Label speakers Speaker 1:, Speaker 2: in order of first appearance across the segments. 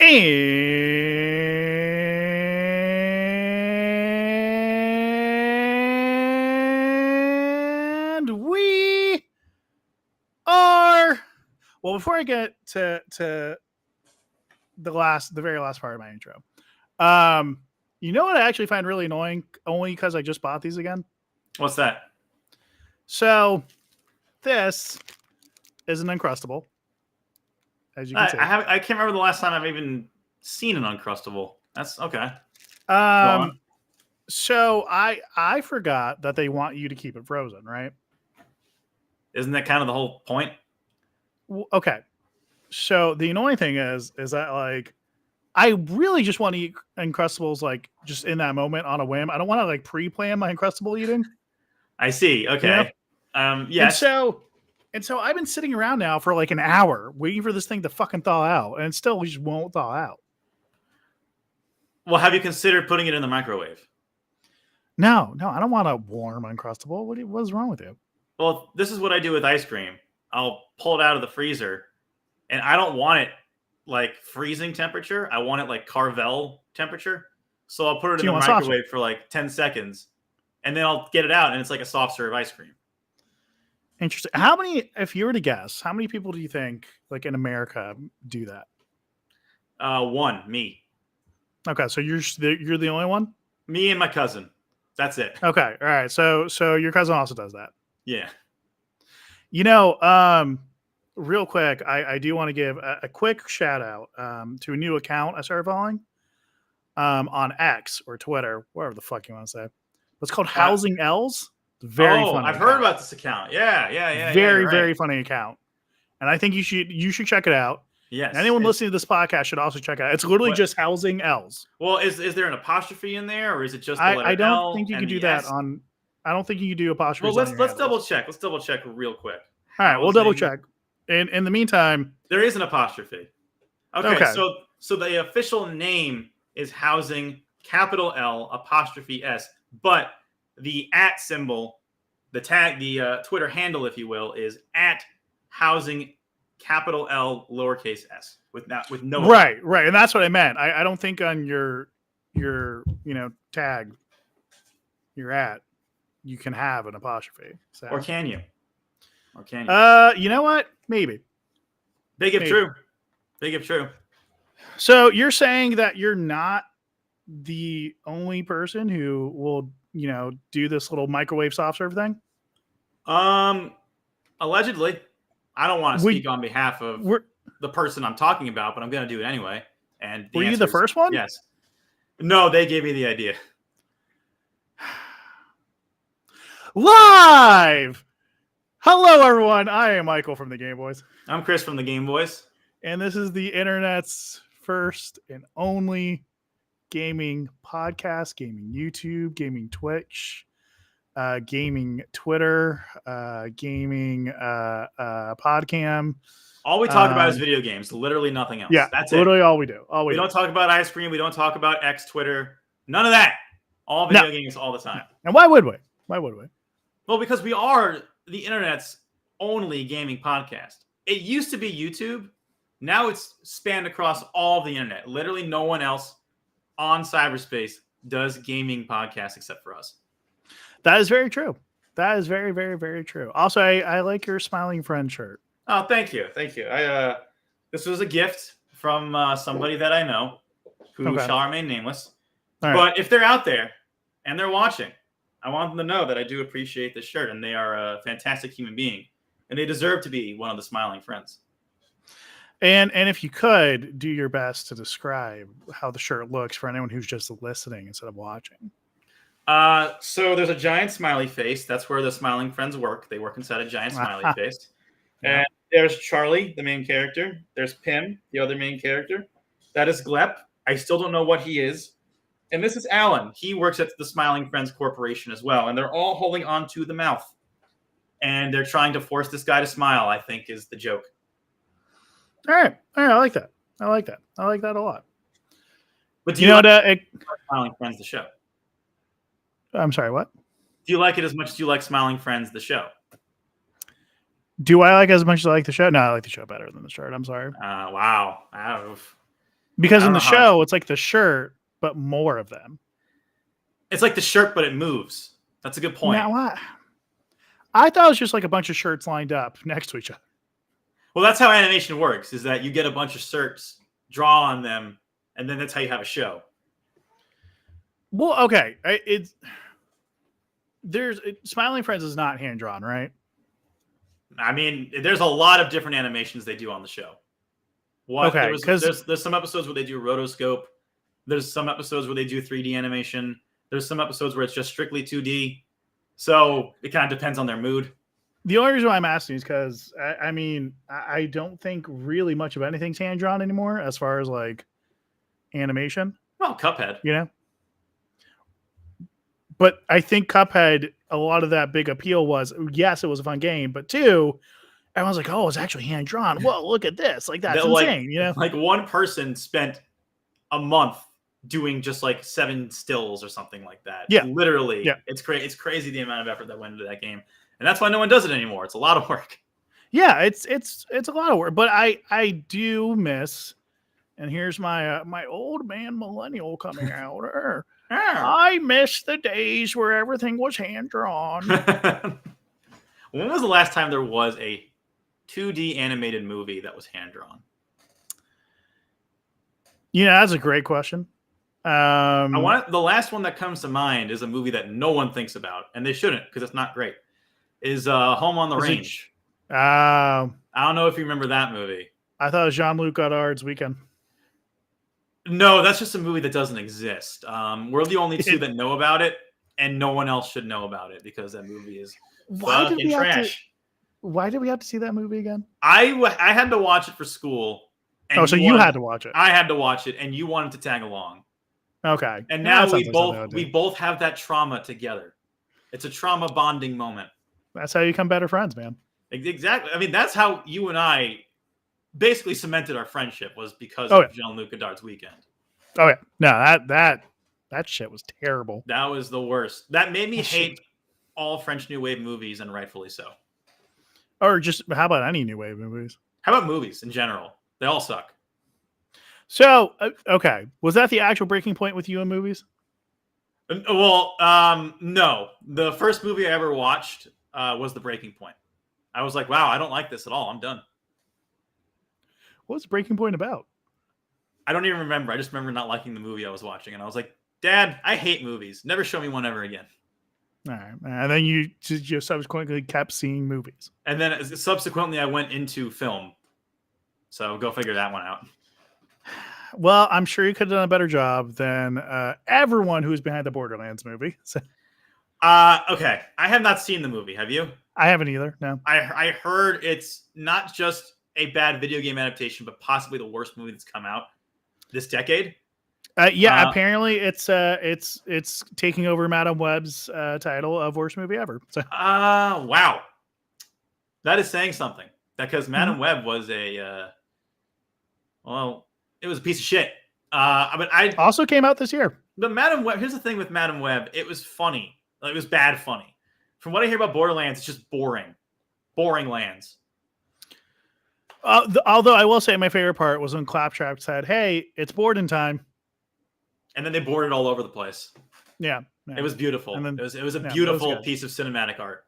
Speaker 1: And we are before I get to the very last part of my intro. You know what I actually find really annoying only because I just bought these again?
Speaker 2: What's that?
Speaker 1: So this is an Uncrustable. As you can see.
Speaker 2: I can't remember the last time I've even seen an Uncrustable. That's okay.
Speaker 1: So I forgot that they want you to keep it frozen, right?
Speaker 2: Isn't that kind of the whole point?
Speaker 1: Okay. So the annoying thing is that like I really just want to eat Uncrustables like just in that moment on a whim. I don't want to like pre-plan my Uncrustable eating.
Speaker 2: I see. Okay.
Speaker 1: Yeah.
Speaker 2: Yes.
Speaker 1: And so I've been sitting around now for like an hour waiting for this thing to fucking thaw out, and it still just won't thaw out.
Speaker 2: Well, have you considered putting it in the microwave?
Speaker 1: No, I don't want a warm Uncrustable. What's wrong with you?
Speaker 2: Well, this is what I do with ice cream. I'll pull it out of the freezer, and I don't want it like freezing temperature. I want it like Carvel temperature. So I'll put it in the microwave for like 10 seconds, and then I'll get it out, and it's like a soft serve ice cream.
Speaker 1: Interesting. If you were to guess, how many people do you think like in America do that?
Speaker 2: One, me.
Speaker 1: Okay, so you're the only one?
Speaker 2: Me and my cousin. That's it.
Speaker 1: Okay, all right. So your cousin also does that.
Speaker 2: Yeah.
Speaker 1: You know, real quick, I do want to give a quick shout out to a new account I started following on X or Twitter, whatever the fuck you want to say. It's called Housing L's. Very funny.
Speaker 2: I've heard about this account. Yeah.
Speaker 1: Very funny account. And I think you should check it out.
Speaker 2: Yes.
Speaker 1: And anyone listening to this podcast should also check it out. It's literally just Housing L's.
Speaker 2: Well, is there an apostrophe in there, or is it just the letter
Speaker 1: I don't
Speaker 2: L
Speaker 1: think you can
Speaker 2: and
Speaker 1: do
Speaker 2: the
Speaker 1: that
Speaker 2: S?
Speaker 1: on. I don't think you can do apostrophes.
Speaker 2: Well, let's double check. Let's double check real quick.
Speaker 1: All right, we'll double check. In the meantime,
Speaker 2: there is an apostrophe. Okay. So the official name is Housing, capital L apostrophe S, but the @ symbol, the tag, the Twitter handle, if you will, is @Housing, capital L lowercase s with no
Speaker 1: right, and that's what I meant. I don't think on your tag you're you can have an apostrophe. So.
Speaker 2: Or can you?
Speaker 1: You know what? Maybe.
Speaker 2: Big if true. Big if true.
Speaker 1: So you're saying that you're not the only person who will, do this little microwave soft serve thing?
Speaker 2: Allegedly. I don't want to speak on behalf of the person I'm talking about, but I'm going to do it anyway. And
Speaker 1: were you the first one?
Speaker 2: Yes. No, they gave me the idea.
Speaker 1: Live! Hello, everyone. I am Michael from the Game Boys.
Speaker 2: I'm Chris from the Game Boys.
Speaker 1: And this is the internet's first and only gaming podcast, gaming YouTube, gaming Twitch, gaming Twitter, gaming Podcam.
Speaker 2: All we talk about is video games. Literally nothing else.
Speaker 1: Yeah,
Speaker 2: that's
Speaker 1: literally all we do.
Speaker 2: We don't talk about ice cream. We don't talk about X, Twitter. None of that. All video games all the time.
Speaker 1: And why would we?
Speaker 2: Well, because we are the internet's only gaming podcast. It used to be YouTube. Now it's spanned across all of the internet. Literally no one else on cyberspace does gaming podcasts except for us.
Speaker 1: That is very true. That is very, very, very true. Also, I like your smiling friend shirt.
Speaker 2: Oh, thank you. This was a gift from somebody that I know who shall remain nameless. But if they're out there and they're watching, I want them to know that I do appreciate this shirt, and they are a fantastic human being, and they deserve to be one of the smiling friends.
Speaker 1: And if you could do your best to describe how the shirt looks for anyone who's just listening instead of watching.
Speaker 2: So there's a giant smiley face. That's where the smiling friends work. They work inside a giant smiley face. And there's Charlie, the main character. There's Pim, the other main character. That is Glep. I still don't know what he is. And this is Alan. He works at the Smiling Friends Corporation as well. And they're all holding on to the mouth. And they're trying to force this guy to smile, I think, is the joke.
Speaker 1: All right. I like that. I like that a lot.
Speaker 2: But do you like Smiling Friends, the show?
Speaker 1: I'm sorry, what?
Speaker 2: Do you like it as much as you like Smiling Friends, the show?
Speaker 1: Do I like it as much as I like the show? No, I like the show better than the shirt. I'm sorry.
Speaker 2: Wow.
Speaker 1: Because
Speaker 2: I
Speaker 1: in
Speaker 2: don't
Speaker 1: the
Speaker 2: know how.
Speaker 1: show, it's like the shirt, but more of them.
Speaker 2: It's like the shirt, but it moves. That's a good point.
Speaker 1: Now, I thought it was just like a bunch of shirts lined up next to each other.
Speaker 2: Well, that's how animation works, is that you get a bunch of shirts, draw on them, and then that's how you have a show.
Speaker 1: Well, okay. Smiling Friends is not hand drawn, right?
Speaker 2: I mean, there's a lot of different animations they do on the show.
Speaker 1: Okay,
Speaker 2: There's some episodes where they do rotoscope. There's some episodes where they do 3D animation. There's some episodes where it's just strictly 2D. So it kind of depends on their mood.
Speaker 1: the only reason why I'm asking is because I don't think really much of anything's hand drawn anymore as far as like animation.
Speaker 2: Well, Cuphead.
Speaker 1: You know? But I think Cuphead, a lot of that big appeal was, yes, it was a fun game, but two, everyone's like, oh, it's actually hand drawn. Whoa, look at this. Like, that's insane, you know?
Speaker 2: Like one person spent a month doing just like 7 stills or something like that.
Speaker 1: Yeah.
Speaker 2: Literally.
Speaker 1: Yeah.
Speaker 2: It's crazy the amount of effort that went into that game. And that's why no one does it anymore. It's a lot of work.
Speaker 1: Yeah, it's a lot of work. But I do miss, and here's my my old man millennial coming out. I miss the days where everything was hand drawn.
Speaker 2: When was the last time there was a 2D animated movie that was hand drawn?
Speaker 1: Yeah, that's a great question.
Speaker 2: The last one that comes to mind is a movie that no one thinks about, and they shouldn't because it's not great. Is Home on the Range? I don't know if you remember that movie.
Speaker 1: I thought it was Jean-Luc Godard's Weekend.
Speaker 2: No, that's just a movie that doesn't exist. We're the only two that know about it, and no one else should know about it because that movie is fucking trash.
Speaker 1: Why did we have to see that movie again?
Speaker 2: I had to watch it for school.
Speaker 1: And so you had to watch it.
Speaker 2: I had to watch it, and you wanted to tag along.
Speaker 1: Okay.
Speaker 2: And now we both have that trauma together. It's a trauma bonding moment.
Speaker 1: That's how you become better friends, man.
Speaker 2: Exactly. I mean, that's how you and I basically cemented our friendship, was because of Jean-Luc Godard's Weekend.
Speaker 1: Oh yeah. No, that shit was terrible.
Speaker 2: That was the worst. That made me hate all French New Wave movies, and rightfully so.
Speaker 1: Or just, how about any New Wave movies?
Speaker 2: How about movies in general? They all suck.
Speaker 1: So, okay. Was that the actual breaking point with you in movies?
Speaker 2: Well, no. The first movie I ever watched was the breaking point. I was like, wow, I don't like this at all. I'm done.
Speaker 1: What's breaking point about?
Speaker 2: I don't even remember. I just remember not liking the movie I was watching. And I was like, Dad, I hate movies. Never show me one ever again.
Speaker 1: All right. And then you subsequently kept seeing movies.
Speaker 2: And then subsequently I went into film. So go figure that one out.
Speaker 1: Well, I'm sure you could have done a better job than everyone who's behind the Borderlands movie. So.
Speaker 2: Okay. I have not seen the movie. Have you?
Speaker 1: I haven't either. No.
Speaker 2: I heard it's not just a bad video game adaptation, but possibly the worst movie that's come out this decade.
Speaker 1: Apparently it's taking over Madame Web's title of worst movie ever. So.
Speaker 2: Wow. That is saying something. Because Madame Web was it was a piece of shit. But I
Speaker 1: also came out this year.
Speaker 2: But Madame Web, here's the thing with Madame Web, it was funny. It was bad funny. From what I hear about Borderlands, it's just boring. Boring lands.
Speaker 1: Although I will say my favorite part was when Claptrap said, "Hey, it's boarding time,"
Speaker 2: and then they boarded all over the place.
Speaker 1: Yeah.
Speaker 2: It was beautiful. Then, it was a beautiful piece of cinematic art.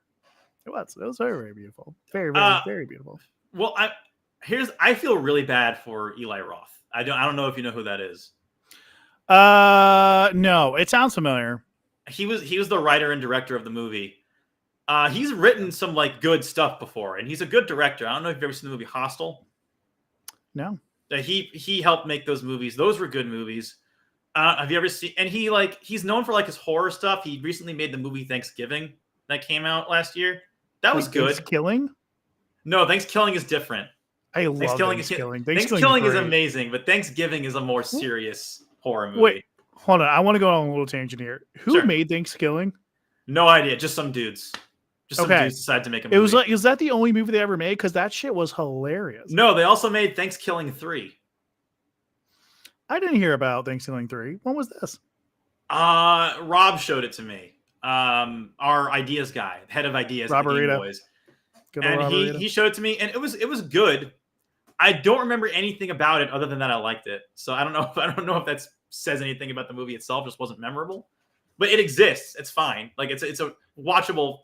Speaker 1: It was very, very beautiful. Very, very, very beautiful.
Speaker 2: Well, I feel really bad for Eli Roth. I don't know if you know who that is.
Speaker 1: No, it sounds familiar.
Speaker 2: He was the writer and director of the movie. He's written some like good stuff before, and he's a good director. I don't know if you've ever seen the movie Hostel.
Speaker 1: No.
Speaker 2: He helped make those movies. Those were good movies. Have you ever seen? And he's known for like his horror stuff. He recently made the movie Thanksgiving that came out last year. That was good.
Speaker 1: Thanksgiving?
Speaker 2: No, Thanksgiving is different.
Speaker 1: I love Thanksgiving.
Speaker 2: Thanksgiving is amazing, but Thanksgiving is a more serious horror movie.
Speaker 1: Wait, hold on. I want to go on a little tangent here. Who made Thanksgiving?
Speaker 2: No idea. Just some dudes. Some dudes decided to make a movie.
Speaker 1: It was like, is that the only movie they ever made? Because that shit was hilarious.
Speaker 2: No, they also made Thanksgiving 3.
Speaker 1: I didn't hear about Thanksgiving 3. When was this?
Speaker 2: Rob showed it to me. Our ideas guy, head of ideas at the Game Boys. And he showed it to me, and it was good. I don't remember anything about it other than that I liked it. So I don't know if that says anything about the movie itself. Just wasn't memorable, but it exists. It's fine. Like it's a watchable,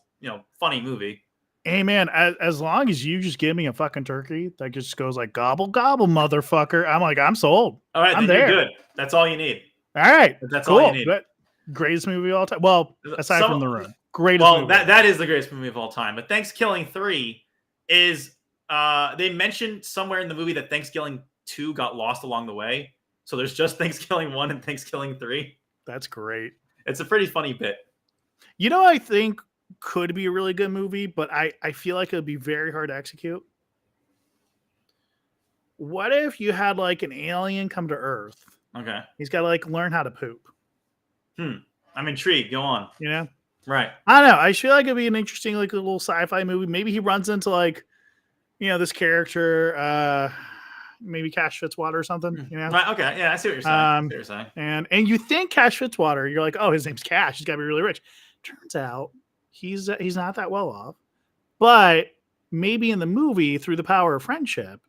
Speaker 2: funny movie.
Speaker 1: Hey man, as long as you just give me a fucking turkey that just goes like gobble gobble, motherfucker, I'm like, I'm sold.
Speaker 2: All right,
Speaker 1: I'm
Speaker 2: then
Speaker 1: there.
Speaker 2: you're good. That's all you need.
Speaker 1: All right,
Speaker 2: That's
Speaker 1: cool.
Speaker 2: all you need.
Speaker 1: But greatest movie of all time. Well, aside from The Room, greatest.
Speaker 2: Well,
Speaker 1: movie.
Speaker 2: that is the greatest movie of all time. But Thanksgiving 3 is they mentioned somewhere in the movie that Thanksgiving 2 got lost along the way. So there's just Thanksgiving 1 and Thanksgiving 3.
Speaker 1: That's great.
Speaker 2: It's a pretty funny bit.
Speaker 1: I think could be a really good movie, but I feel like it would be very hard to execute. What if you had like an alien come to Earth?
Speaker 2: Okay.
Speaker 1: He's got to like learn how to poop.
Speaker 2: I'm intrigued. Go on.
Speaker 1: Right. I don't know. I feel like it'd be an interesting, like a little sci-fi movie. Maybe he runs into like, this character, maybe Cash Fitzwater or something.
Speaker 2: Right. Okay. Yeah, I see what you're saying.
Speaker 1: And you think Cash Fitzwater, you're like, oh, his name's Cash. He's got to be really rich. Turns out he's not that well off. But maybe in the movie, through the power of friendship,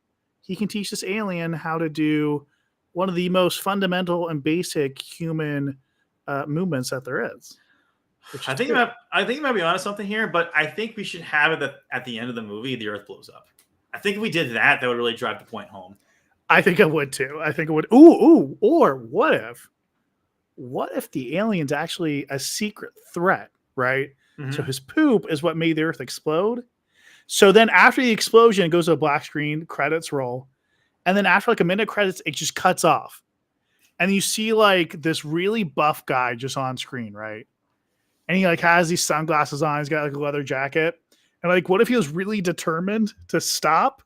Speaker 1: he can teach this alien how to do one of the most fundamental and basic human movements that there is.
Speaker 2: I think you might be onto something here, but I think we should have it that at the end of the movie, the Earth blows up. I think if we did that, that would really drive the point home.
Speaker 1: I think it would too. I think it would. Ooh. Or what if the alien's actually a secret threat, right? Mm-hmm. So his poop is what made the Earth explode. So then after the explosion, it goes to a black screen, credits roll. And then after like a minute credits, it just cuts off. And you see like this really buff guy just on screen, right? And he like has these sunglasses on. He's got like a leather jacket. And like, what if he was really determined to stop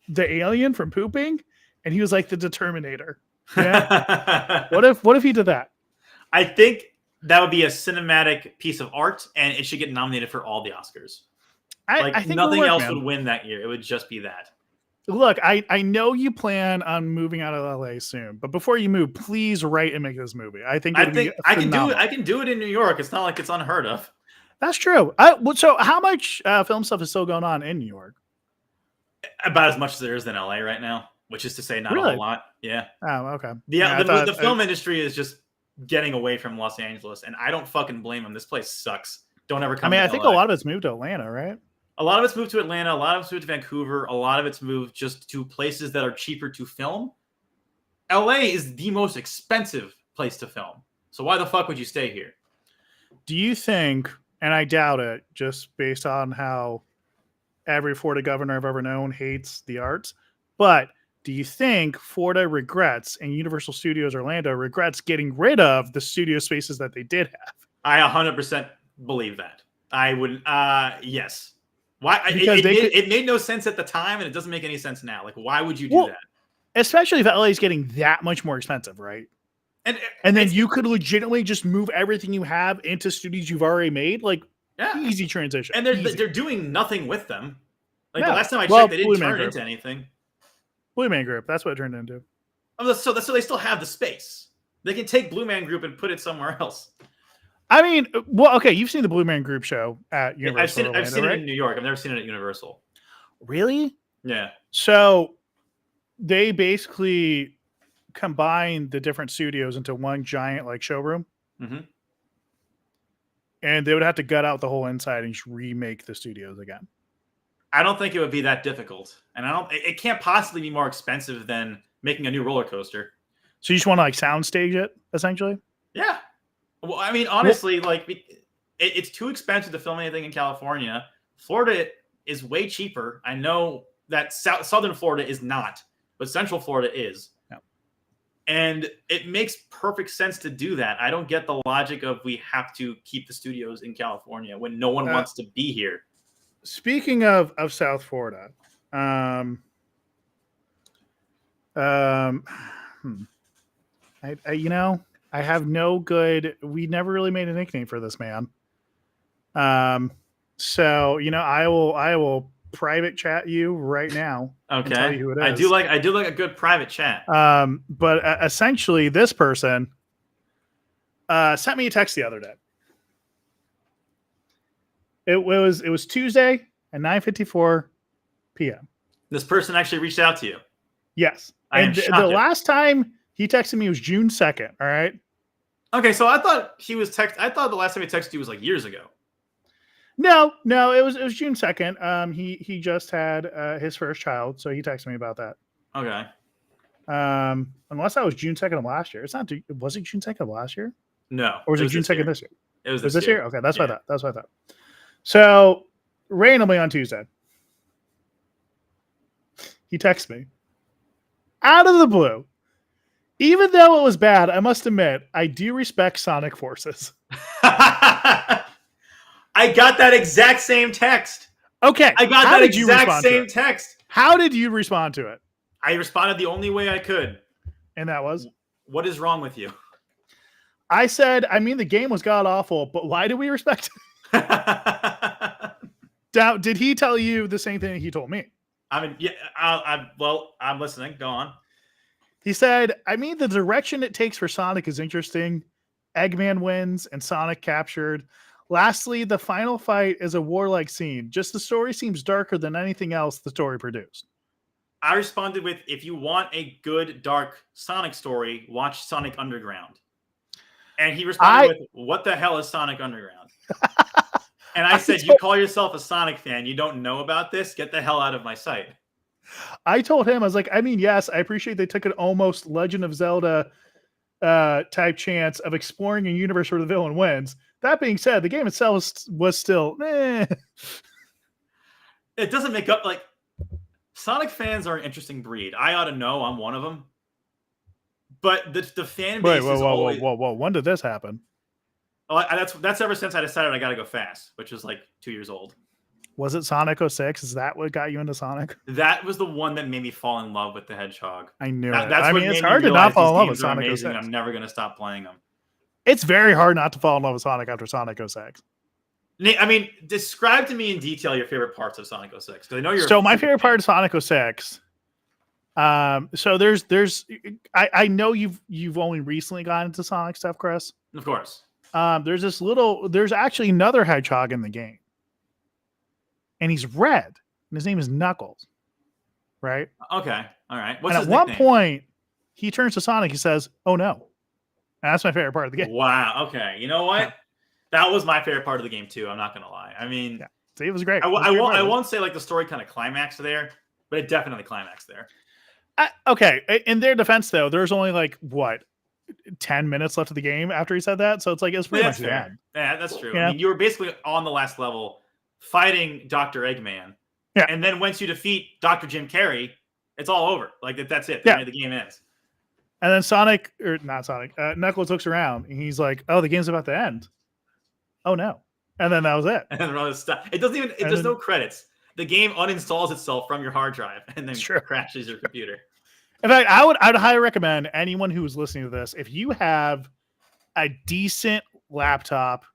Speaker 1: the alien from pooping? And he was like the Determinator. Yeah. What if he did that?
Speaker 2: I think that would be a cinematic piece of art, and it should get nominated for all the Oscars. I think nothing else would win that year. It would just be that.
Speaker 1: Look, I know you plan on moving out of LA soon, but before you move, please write and make this movie. I think I
Speaker 2: can do it. I can do it in New York. It's not like it's unheard of.
Speaker 1: That's true. So how much film stuff is still going on in New York?
Speaker 2: About as much as there is in LA right now, which is to say not a whole lot. Yeah.
Speaker 1: Oh, okay.
Speaker 2: The film industry is just getting away from Los Angeles, and I don't fucking blame them. This place sucks. Don't ever come.
Speaker 1: I think LA. A lot of it's moved to Atlanta, right?
Speaker 2: A lot of it's moved to Atlanta. A lot of it's moved to Vancouver. A lot of it's moved just to places that are cheaper to film. LA is the most expensive place to film. So why the fuck would you stay here?
Speaker 1: Do you think, and I doubt it, just based on how every Florida governor I've ever known hates the arts, but do you think Florida regrets and Universal Studios Orlando regrets getting rid of the studio spaces that they did have?
Speaker 2: I 100% believe that. I would, yes. Why? It made no sense at the time, and it doesn't make any sense now. Like, why would you do that?
Speaker 1: Especially if LA is getting that much more expensive, right? And then you could legitimately just move everything you have into studios you've already made. Like, easy transition.
Speaker 2: And they're doing nothing with them. Like, the last time I checked, they didn't turn it into anything.
Speaker 1: Blue Man Group, that's what it turned into.
Speaker 2: So they still have the space. They can take Blue Man Group and put it somewhere else.
Speaker 1: I mean, well, okay, you've seen the Blue Man Group show at Universal.
Speaker 2: I've seen it in New York. I've never seen it at Universal.
Speaker 1: Really?
Speaker 2: Yeah.
Speaker 1: So they basically combine the different studios into one giant like showroom. Mm-hmm. And they would have to gut out the whole inside and just remake the studios again.
Speaker 2: I don't think it would be that difficult. And it can't possibly be more expensive than making a new roller coaster.
Speaker 1: So you just want to like soundstage it, essentially?
Speaker 2: Yeah. Well, I mean, honestly, it's too expensive to film anything in California. Florida is way cheaper. I know that Southern Florida is not, but Central Florida is. Yeah. And it makes perfect sense to do that. I don't get the logic of we have to keep the studios in California when no one wants to be here.
Speaker 1: Speaking of South Florida, I have no good. We never really made a nickname for this man. So I will private chat you right now.
Speaker 2: Okay.
Speaker 1: And tell you who it is.
Speaker 2: I do like a good private chat.
Speaker 1: But essentially, this person sent me a text the other day. It was Tuesday at 9:54 p.m.
Speaker 2: This person actually reached out to you.
Speaker 1: Yes.
Speaker 2: I am
Speaker 1: And the
Speaker 2: shocked.
Speaker 1: last time he texted me was June 2nd. All right.
Speaker 2: Okay, so I thought I thought the last time he texted you was like years ago.
Speaker 1: No, it was June 2nd. He just had his first child, so he texted me about that.
Speaker 2: Okay.
Speaker 1: Unless that was June 2nd of last year. It's not. Was it June 2nd of last year?
Speaker 2: No.
Speaker 1: Or was it June 2nd this year?
Speaker 2: It was
Speaker 1: this year. Okay, that's what I thought. That's what I thought. So randomly on Tuesday, he texts me out of the blue. Even though it was bad, I must admit, I do respect Sonic Forces.
Speaker 2: I got that exact same text.
Speaker 1: Okay.
Speaker 2: I got that exact same text.
Speaker 1: How did you respond to it?
Speaker 2: I responded the only way I could.
Speaker 1: And that was?
Speaker 2: What is wrong with you?
Speaker 1: I said, I mean, the game was god awful, but why do we respect it? Now, did he tell you the same thing he told me?
Speaker 2: I mean, yeah, I'm listening. Go on.
Speaker 1: He said, I mean, the direction it takes for Sonic is interesting. Eggman wins and Sonic captured. Lastly, the final fight is a warlike scene. Just the story seems darker than anything else the story produced.
Speaker 2: I responded with, if you want a good, dark Sonic story, watch Sonic Underground. And he responded with, what the hell is Sonic Underground? And I said, you call yourself a Sonic fan. You don't know about this? Get the hell out of my sight.
Speaker 1: I told him, I was like, I mean, yes, I appreciate they took an almost Legend of Zelda type chance of exploring a universe where the villain wins. That being said, the game itself was still
Speaker 2: It doesn't make up, like, Sonic fans are an interesting breed. I ought to know. I'm one of them. But the fan base is always...
Speaker 1: Whoa. When did this happen?
Speaker 2: Well, that's ever since I decided I got to go fast, which was like 2 years old.
Speaker 1: Was it Sonic 06? Is that what got you into Sonic?
Speaker 2: That was the one that made me fall in love with the Hedgehog.
Speaker 1: I knew it.
Speaker 2: That's what
Speaker 1: it's hard to not fall in love with Sonic 06.
Speaker 2: I'm never going to stop playing them.
Speaker 1: It's very hard not to fall in love with Sonic after Sonic 06.
Speaker 2: I mean, describe to me in detail your favorite parts of Sonic 06. Because I know you're.
Speaker 1: So my favorite part of Sonic 06. So there's I know you've only recently gotten into Sonic stuff, Chris.
Speaker 2: Of course.
Speaker 1: There's actually another hedgehog in the game. And he's red. And his name is Knuckles. Right?
Speaker 2: Okay. All right.
Speaker 1: What's his nickname? One point, he turns to Sonic, he says, "Oh no." And that's my favorite part of the game.
Speaker 2: Wow. Okay. You know what? Yeah. That was my favorite part of the game too. I'm not gonna lie. I mean,
Speaker 1: yeah. See, it was great.
Speaker 2: I won't say like the story kind of climaxed there, but it definitely climaxed there.
Speaker 1: Okay. In their defense, though, there's only like 10 minutes left of the game after he said that, so it's like it's pretty much the end.
Speaker 2: Yeah, that's true.
Speaker 1: Yeah.
Speaker 2: I mean, you were basically on the last level fighting Dr. Eggman.
Speaker 1: Yeah.
Speaker 2: And then once you defeat Dr. Jim Carrey, it's all over. Like that's it. The game ends.
Speaker 1: And then Knuckles looks around and he's like, "Oh, the game's about to end. Oh no!" And then that was it.
Speaker 2: And then it doesn't even. There's no credits. The game uninstalls itself from your hard drive and then crashes your computer.
Speaker 1: In fact, I would highly recommend anyone who's listening to this, if you have a decent laptop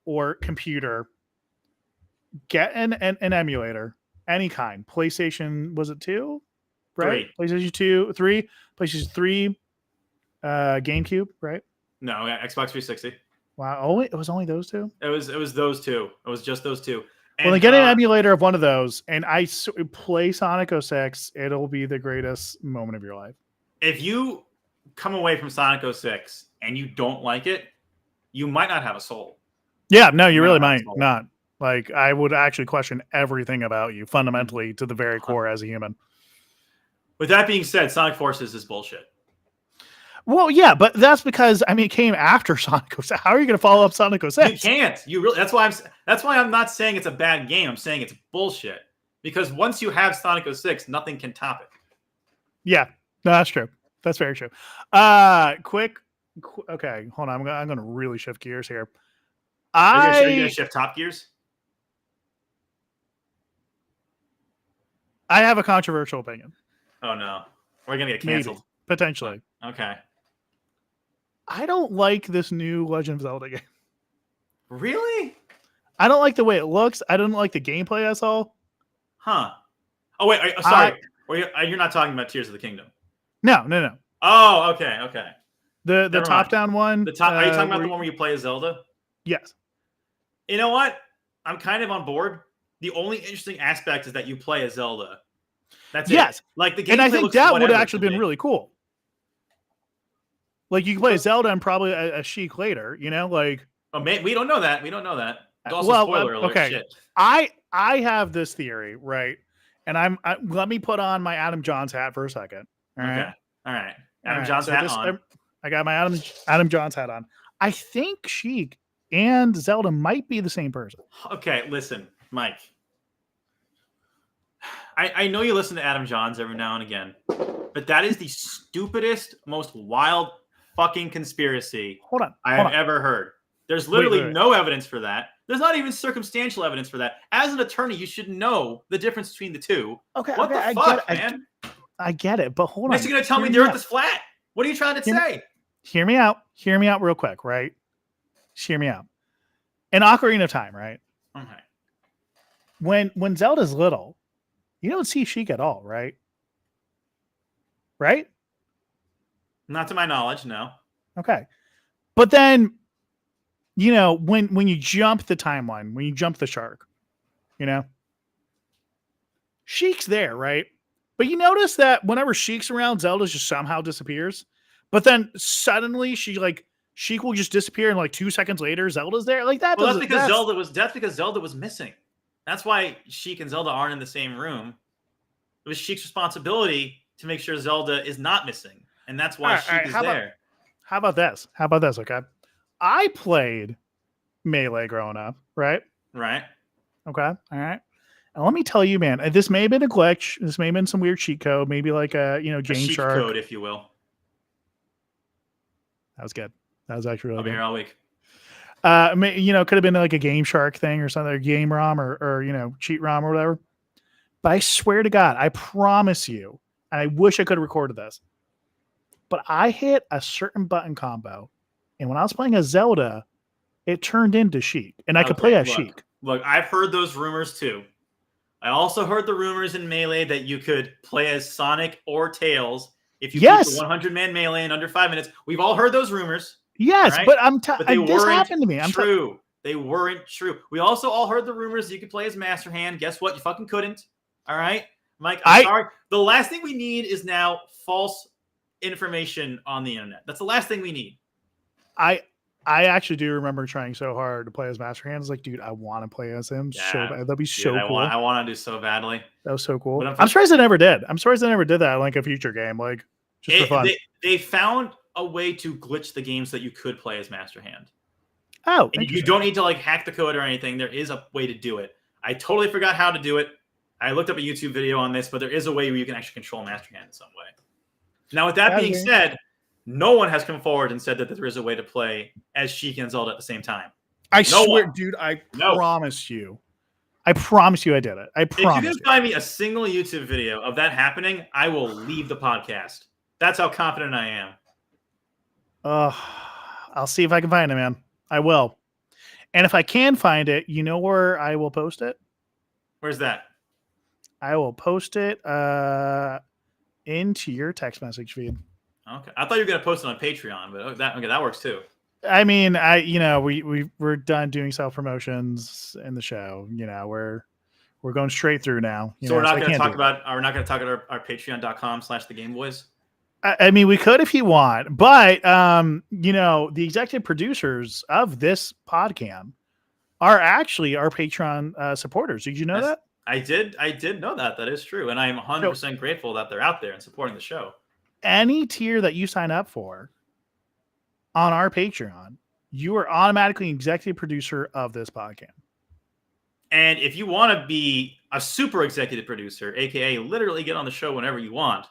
Speaker 1: or computer, get an emulator, any kind. PlayStation, was it 2? Right?
Speaker 2: 3.
Speaker 1: PlayStation 2, 3, PlayStation 3, GameCube, right?
Speaker 2: No, Xbox 360.
Speaker 1: Wow, it was only those two?
Speaker 2: It was those two. It was just those two.
Speaker 1: And, well, then get an emulator of one of those, and I play Sonic 06. It'll be the greatest moment of your life.
Speaker 2: If you come away from Sonic 06 and you don't like it, you might not have a soul.
Speaker 1: Yeah, no, you really might not. Like, I would actually question everything about you fundamentally to the very core as a human.
Speaker 2: With that being said, Sonic Forces is bullshit.
Speaker 1: Well, yeah, but that's because it came after Sonic 06. How are you going to follow up Sonic 06?
Speaker 2: You can't. That's why I'm not saying it's a bad game. I'm saying it's bullshit. Because once you have Sonic 06, nothing can top it.
Speaker 1: Yeah, no, that's true. That's very true. Okay, hold on. I'm going to really shift gears here.
Speaker 2: Are you going to shift top gears?
Speaker 1: I have a controversial opinion.
Speaker 2: Oh no, we're going to get canceled.
Speaker 1: Maybe, potentially.
Speaker 2: Okay.
Speaker 1: I don't like this new Legend of Zelda game.
Speaker 2: Really?
Speaker 1: I don't like the way it looks. I don't like the gameplay I saw.
Speaker 2: Huh. Oh, wait. Sorry. You're not talking about Tears of the Kingdom.
Speaker 1: No.
Speaker 2: Oh, okay.
Speaker 1: The top-down one.
Speaker 2: Are you talking about the one where you play as Zelda?
Speaker 1: Yes.
Speaker 2: You know what? I'm kind of on board. The only interesting aspect is that you play as Zelda. That's
Speaker 1: Yes.
Speaker 2: it. Like the gameplay
Speaker 1: And I think
Speaker 2: looks
Speaker 1: that would have
Speaker 2: whatever
Speaker 1: actually
Speaker 2: to
Speaker 1: been
Speaker 2: me.
Speaker 1: really cool. Like you can play Zelda and probably a Sheik later, you know, like.
Speaker 2: Oh, man, we don't know that. We don't know that. Also, spoiler alert.
Speaker 1: Okay.
Speaker 2: Shit.
Speaker 1: I have this theory, right? And let me put on my Adam Johns hat for a second. All right.
Speaker 2: Okay. All right.
Speaker 1: All
Speaker 2: Adam
Speaker 1: right,
Speaker 2: John's
Speaker 1: so
Speaker 2: hat
Speaker 1: this,
Speaker 2: on.
Speaker 1: I got my Adam Johns hat on. I think Sheik and Zelda might be the same person.
Speaker 2: Okay, listen, Mike. I know you listen to Adam Johns every now and again, but that is the stupidest, most wild fucking conspiracy I have ever heard. There's literally no evidence for that. There's not even circumstantial evidence for that. As an attorney, you should know the difference between the two.
Speaker 1: Okay,
Speaker 2: what the fuck, man?
Speaker 1: I get it, but hold on.
Speaker 2: Next, you're gonna tell me the Earth is flat. What are you trying to say?
Speaker 1: Hear me out. Hear me out real quick, right? Just hear me out. In Ocarina of Time, right?
Speaker 2: Okay.
Speaker 1: When Zelda's little, you don't see Sheik at all, right? Right?
Speaker 2: Not to my knowledge, no.
Speaker 1: Okay. But then, you know, when you jump the timeline, when you jump the shark, you know, Sheik's there, right? But you notice that whenever Sheik's around, Zelda just somehow disappears. But then suddenly Sheik will just disappear, and like 2 seconds later, Zelda's there. Like that.
Speaker 2: Well, that's because Zelda was missing. That's why Sheik and Zelda aren't in the same room. It was Sheik's responsibility to make sure Zelda is not missing, and that's why Sheik is there.
Speaker 1: How about this? Okay, I played Melee growing up, right?
Speaker 2: Right.
Speaker 1: Okay. All right. And let me tell you, man, this may have been a glitch. This may have been some weird cheat code, maybe like a Game Shark
Speaker 2: code, if you will.
Speaker 1: That was good. That was actually really
Speaker 2: I'll
Speaker 1: good.
Speaker 2: be here all week.
Speaker 1: Could have been like a Game Shark thing or something, or Game ROM or cheat ROM or whatever. But I swear to God, I promise you, and I wish I could have recorded this, but I hit a certain button combo, and when I was playing a Zelda, it turned into Sheik, and I could play as Sheik.
Speaker 2: Look, I've heard those rumors too. I also heard the rumors in Melee that you could play as Sonic or Tails if you beat the 100-man Melee in under 5 minutes. We've all heard those rumors.
Speaker 1: Yes,
Speaker 2: right?
Speaker 1: but
Speaker 2: this
Speaker 1: happened to me.
Speaker 2: True. They weren't true. We also all heard the rumors that you could play as Master Hand. Guess what? You fucking couldn't. All right, Mike. I'm sorry. The last thing we need is now false information on the internet. That's the last thing we need.
Speaker 1: I actually do remember trying so hard to play as Master Hand. I was like, dude, I want to play as him so bad. That'd be so cool.
Speaker 2: I want to do so badly.
Speaker 1: That was so cool. I'm surprised I never did. I'm surprised I never did that in like a future game, like just for fun.
Speaker 2: They found a way to glitch the game so that you could play as Master Hand.
Speaker 1: Oh,
Speaker 2: and you don't need to like hack the code or anything. There is a way to do it. I totally forgot how to do it. I looked up a YouTube video on this, but there is a way where you can actually control Master Hand in some way. Now, with that being said, no one has come forward and said that there is a way to play as Sheik and Zelda at the same time.
Speaker 1: I swear, dude, I promise you. I promise you I did it. I promise.
Speaker 2: If you can find me a single YouTube video of that happening, I will leave the podcast. That's how confident I am.
Speaker 1: I'll see if I can find it, man. I will. And if I can find it, you know where I will post it?
Speaker 2: Where's that?
Speaker 1: I will post it into your text message feed.
Speaker 2: Okay. I thought you were going to post it on Patreon, but that works too.
Speaker 1: I mean, we're done doing self promotions in the show. You know, we're going straight through now.
Speaker 2: So we're not going to talk about our patreon.com/thegameboys.
Speaker 1: I mean, we could if you want, but the executive producers of this podcast are actually our Patreon supporters. Did you know that?
Speaker 2: I did know that. That is true, and I am 100% grateful that they're out there and supporting the show.
Speaker 1: Any tier that you sign up for on our Patreon, you are automatically an executive producer of this podcast.
Speaker 2: And if you want to be a super executive producer, aka literally get on the show whenever you want,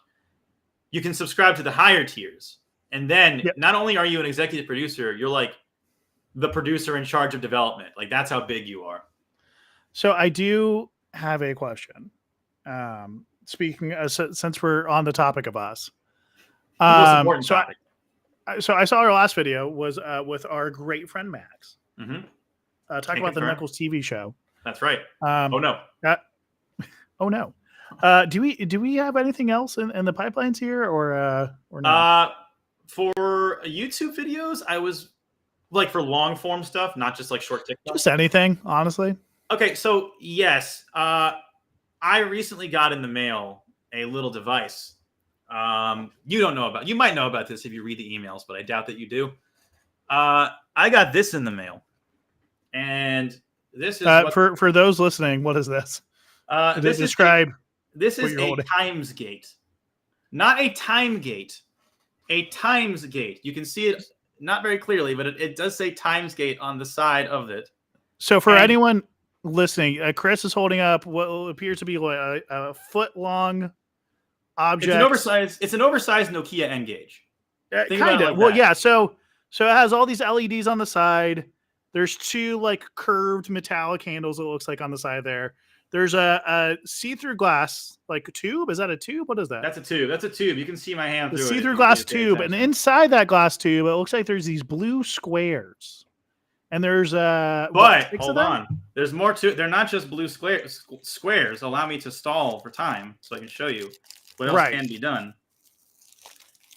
Speaker 2: you can subscribe to the higher tiers. And then not only are you an executive producer, you're like the producer in charge of development. Like that's how big you are. So
Speaker 1: I do have a question. Speaking since we're on the topic of us.
Speaker 2: The most important topic.
Speaker 1: So I saw our last video was with our great friend Max.
Speaker 2: Mm-hmm.
Speaker 1: Talking about the Knuckles TV show.
Speaker 2: That's right. Oh no.
Speaker 1: Oh no. Do we have anything else in the pipelines here or not?
Speaker 2: For YouTube videos, I was like for long form stuff, not just like short TikTok.
Speaker 1: Just anything, honestly.
Speaker 2: Okay, so yes, I recently got in the mail a little device. You might know about this if you read the emails, but I doubt that you do. I got this in the mail, and this is
Speaker 1: for those listening. What is this? Describe
Speaker 2: this
Speaker 1: what
Speaker 2: is
Speaker 1: you're
Speaker 2: a
Speaker 1: holding.
Speaker 2: times gate, not a time gate, a times gate. You can see it not very clearly, but it does say times gate on the side of it.
Speaker 1: So for anyone listening, Chris is holding up what appears to be like a foot long object.
Speaker 2: It's an oversized Nokia N-Gage.
Speaker 1: Kind of. Well, yeah. So it has all these LEDs on the side. There's two like curved metallic handles. It looks like on the side there. There's a see-through glass, like a tube. Is that a tube? What is that?
Speaker 2: That's a tube. That's a tube. You can see my hand through it.
Speaker 1: See-through glass tube, and inside that glass tube, it looks like there's these blue squares. And there's
Speaker 2: but hold on. There's more to it. They're not just blue squares. Allow me to stall for time so I can show you what else can be done.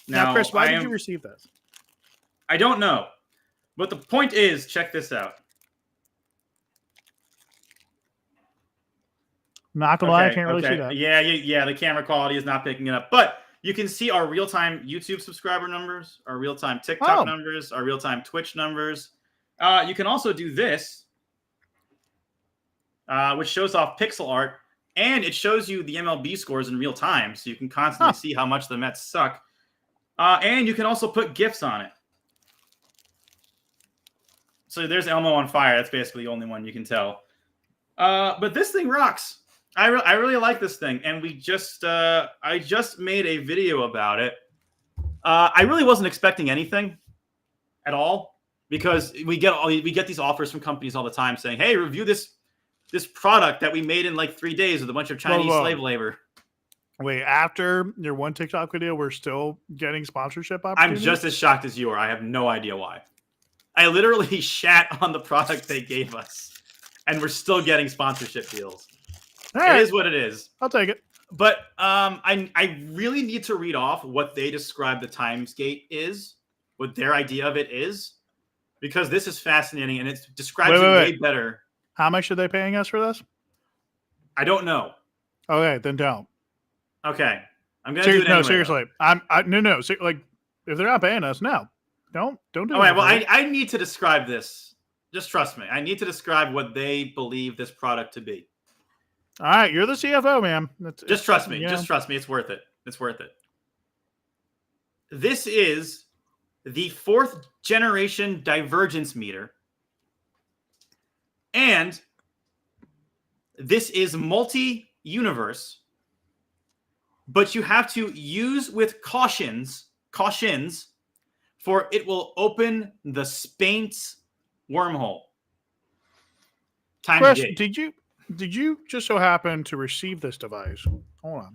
Speaker 1: Now, Chris, why did you receive this?
Speaker 2: I don't know. But the point is, check this out.
Speaker 1: Not gonna lie, I can't really see that.
Speaker 2: Yeah, the camera quality is not picking it up. But you can see our real-time YouTube subscriber numbers, our real-time TikTok numbers, our real-time Twitch numbers. You can also do this, which shows off pixel art, and it shows you the MLB scores in real time, so you can constantly see how much the Mets suck. And you can also put GIFs on it. So there's Elmo on fire. That's basically the only one you can tell. But this thing rocks. I really like this thing, and I just made a video about it. I really wasn't expecting anything at all, because we get these offers from companies all the time saying, "Hey, review this product that we made in like 3 days with a bunch of Chinese slave labor."
Speaker 1: Wait, after your one TikTok video, we're still getting sponsorship opportunities?
Speaker 2: I'm just as shocked as you are. I have no idea why. I literally shat on the product they gave us, and we're still getting sponsorship deals. It is what it is.
Speaker 1: I'll take it.
Speaker 2: But I really need to read off what they describe the times gate is, what their idea of it is, because this is fascinating and it describes it way better.
Speaker 1: How much are they paying us for this?
Speaker 2: I don't know.
Speaker 1: Okay, then don't.
Speaker 2: Okay, I'm gonna do it anyway.
Speaker 1: No, seriously. No. Like, if they're not paying us, no, don't do it.
Speaker 2: All right. Well, I need to describe this. Just trust me. I need to describe what they believe this product to be.
Speaker 1: All right, you're the CFO, man.
Speaker 2: Just trust me. Yeah. Just trust me. It's worth it. It's worth it. This is the 4th generation divergence meter, and this is multi-universe. But you have to use with cautions, for it will open the Spain's wormhole.
Speaker 1: Chris, did you just so happen to receive this device? Hold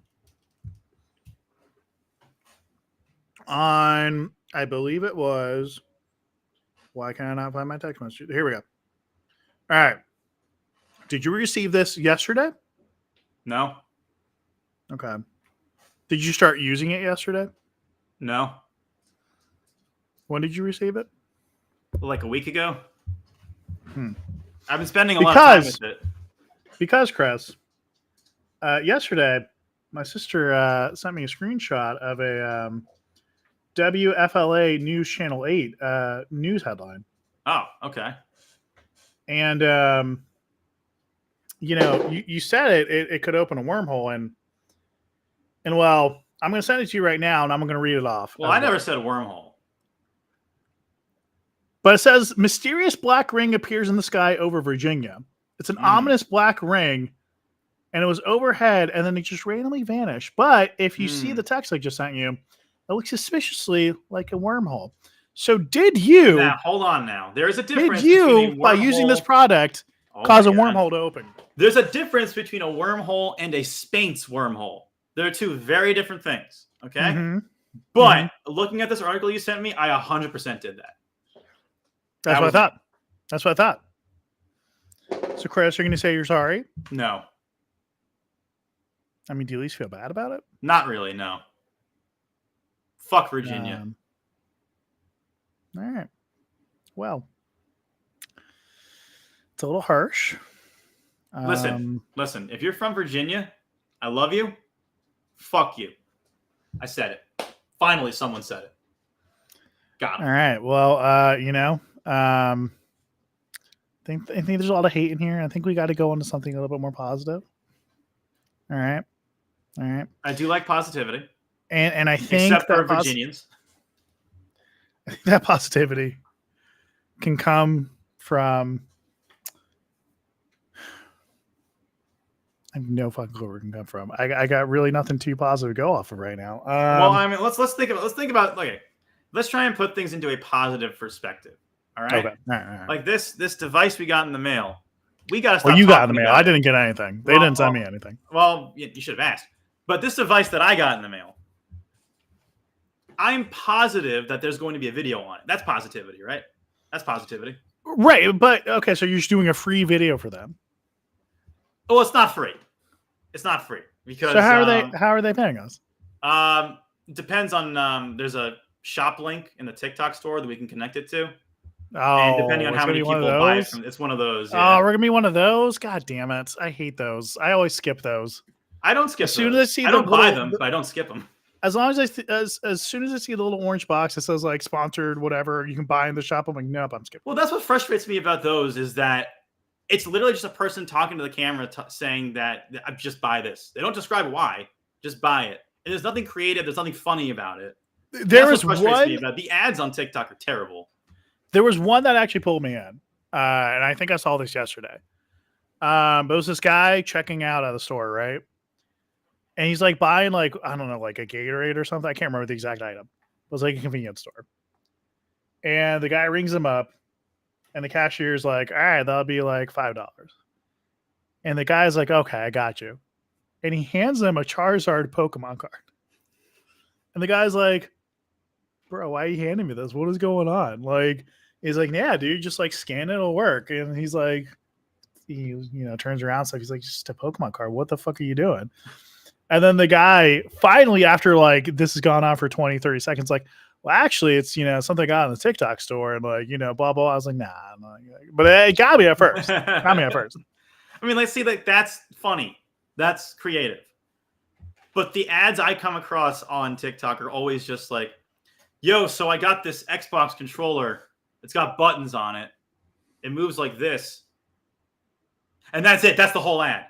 Speaker 1: on. I believe it was. Why can I not find my text message? Here we go. All right. Did you receive this yesterday?
Speaker 2: No.
Speaker 1: Okay. Did you start using it yesterday?
Speaker 2: No.
Speaker 1: When did you receive it?
Speaker 2: Like a week ago. I've been spending a lot of time with it.
Speaker 1: Because, Chris, yesterday, my sister sent me a screenshot of a WFLA News Channel 8 news headline.
Speaker 2: Oh, okay.
Speaker 1: And, you said it could open a wormhole, and well, I'm going to send it to you right now, and I'm going to read it off.
Speaker 2: Well, I never said wormhole.
Speaker 1: But it says, mysterious black ring appears in the sky over Virginia. It's an ominous black ring, and it was overhead, and then it just randomly vanished. But if you see the text I just sent you, it looks suspiciously like a wormhole. So did you...
Speaker 2: Now, hold on now. There is a difference.
Speaker 1: Did you, by using this product, cause a wormhole to open?
Speaker 2: There's a difference between a wormhole and a Spain's wormhole. They're two very different things, okay?
Speaker 1: Mm-hmm.
Speaker 2: But looking at this article you sent me, I 100% did that.
Speaker 1: That's what I thought. That's what I thought. So, Chris, you're going to say you're sorry?
Speaker 2: No.
Speaker 1: I mean, do you at least feel bad about it?
Speaker 2: Not really, no. Fuck Virginia.
Speaker 1: All right. Well, it's a little harsh.
Speaker 2: Listen. If you're from Virginia, I love you. Fuck you. I said it. Finally, someone said it. Got him.
Speaker 1: All right. Well, I think there's a lot of hate in here. I think we got to go into something a little bit more positive. All right.
Speaker 2: I do like positivity.
Speaker 1: And I think
Speaker 2: except for Virginians.
Speaker 1: That positivity can come from. I have no fucking clue where it can come from. I got really nothing too positive to go off of right now.
Speaker 2: Well, I mean, let's think about okay. Let's try and put things into a positive perspective. All right.
Speaker 1: Okay. All right.
Speaker 2: Like this device we got in the mail. We got to stop.
Speaker 1: Well, you got in the mail. I
Speaker 2: it.
Speaker 1: didn't get anything. They didn't send me anything.
Speaker 2: Well, you should have asked. But this device that I got in the mail, I'm positive that there's going to be a video on it. That's positivity, right? That's positivity.
Speaker 1: Right. But okay, so you're just doing a free video for them.
Speaker 2: Oh, it's not free. It's not free because.
Speaker 1: So how are they paying us?
Speaker 2: Depends on there's a shop link in the TikTok store that we can connect it to.
Speaker 1: Oh,
Speaker 2: and depending on how many people buy it from, it's one of those.
Speaker 1: Yeah. Oh, we're gonna be one of those. God damn it! I hate those. I always skip those.
Speaker 2: I don't skip.
Speaker 1: As soon as I see,
Speaker 2: I don't buy them, but I don't skip them.
Speaker 1: As long as as soon as I see the little orange box that says like sponsored, whatever you can buy in the shop, I'm like, nope, I'm skipping.
Speaker 2: Well, that's what frustrates me about those is that it's literally just a person talking to the camera saying that just buy this. They don't describe why. Just buy it. And there's nothing creative. There's nothing funny about it.
Speaker 1: There was one.
Speaker 2: Me about. The ads on TikTok are terrible.
Speaker 1: There was one that actually pulled me in, and I think I saw this yesterday. But it was this guy checking out of the store, right? And he's like buying like, I don't know, like a Gatorade or something. I can't remember the exact item. It was like a convenience store. And the guy rings him up, and the cashier's like, all right, that'll be like $5. And the guy's like, okay, I got you. And he hands him a Charizard Pokemon card. And the guy's like, bro, why are you handing me this? What is going on? Like, he's like, yeah, dude, just like scan it, it'll work. And he's like, he turns around, so he's like, just a Pokemon card. What the fuck are you doing? And then the guy finally, after like this has gone on for 20, 30 seconds, like, well, actually, it's something I got in the TikTok store, and like blah blah. I was like, nah, but it got me at first. I
Speaker 2: mean, let's see, like that's funny, that's creative. But the ads I come across on TikTok are always just like, yo, so I got this Xbox controller. It's got buttons on it. It moves like this. And that's it. That's the whole ad.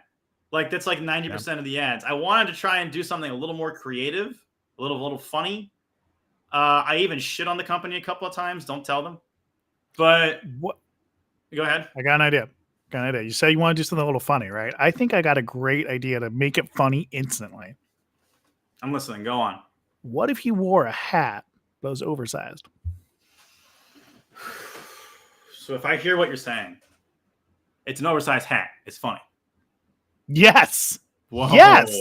Speaker 2: Like, that's like 90% of the ads. I wanted to try and do something a little more creative, a little funny. I even shit on the company a couple of times. Don't tell them. But
Speaker 1: what?
Speaker 2: Go ahead.
Speaker 1: I got an idea. You say you want to do something a little funny, right? I think I got a great idea to make it funny instantly.
Speaker 2: I'm listening. Go on.
Speaker 1: What if you wore a hat that was oversized?
Speaker 2: So if I hear what you're saying, it's an oversized hat. It's funny.
Speaker 1: Yes.
Speaker 2: Whoa.
Speaker 1: Yes.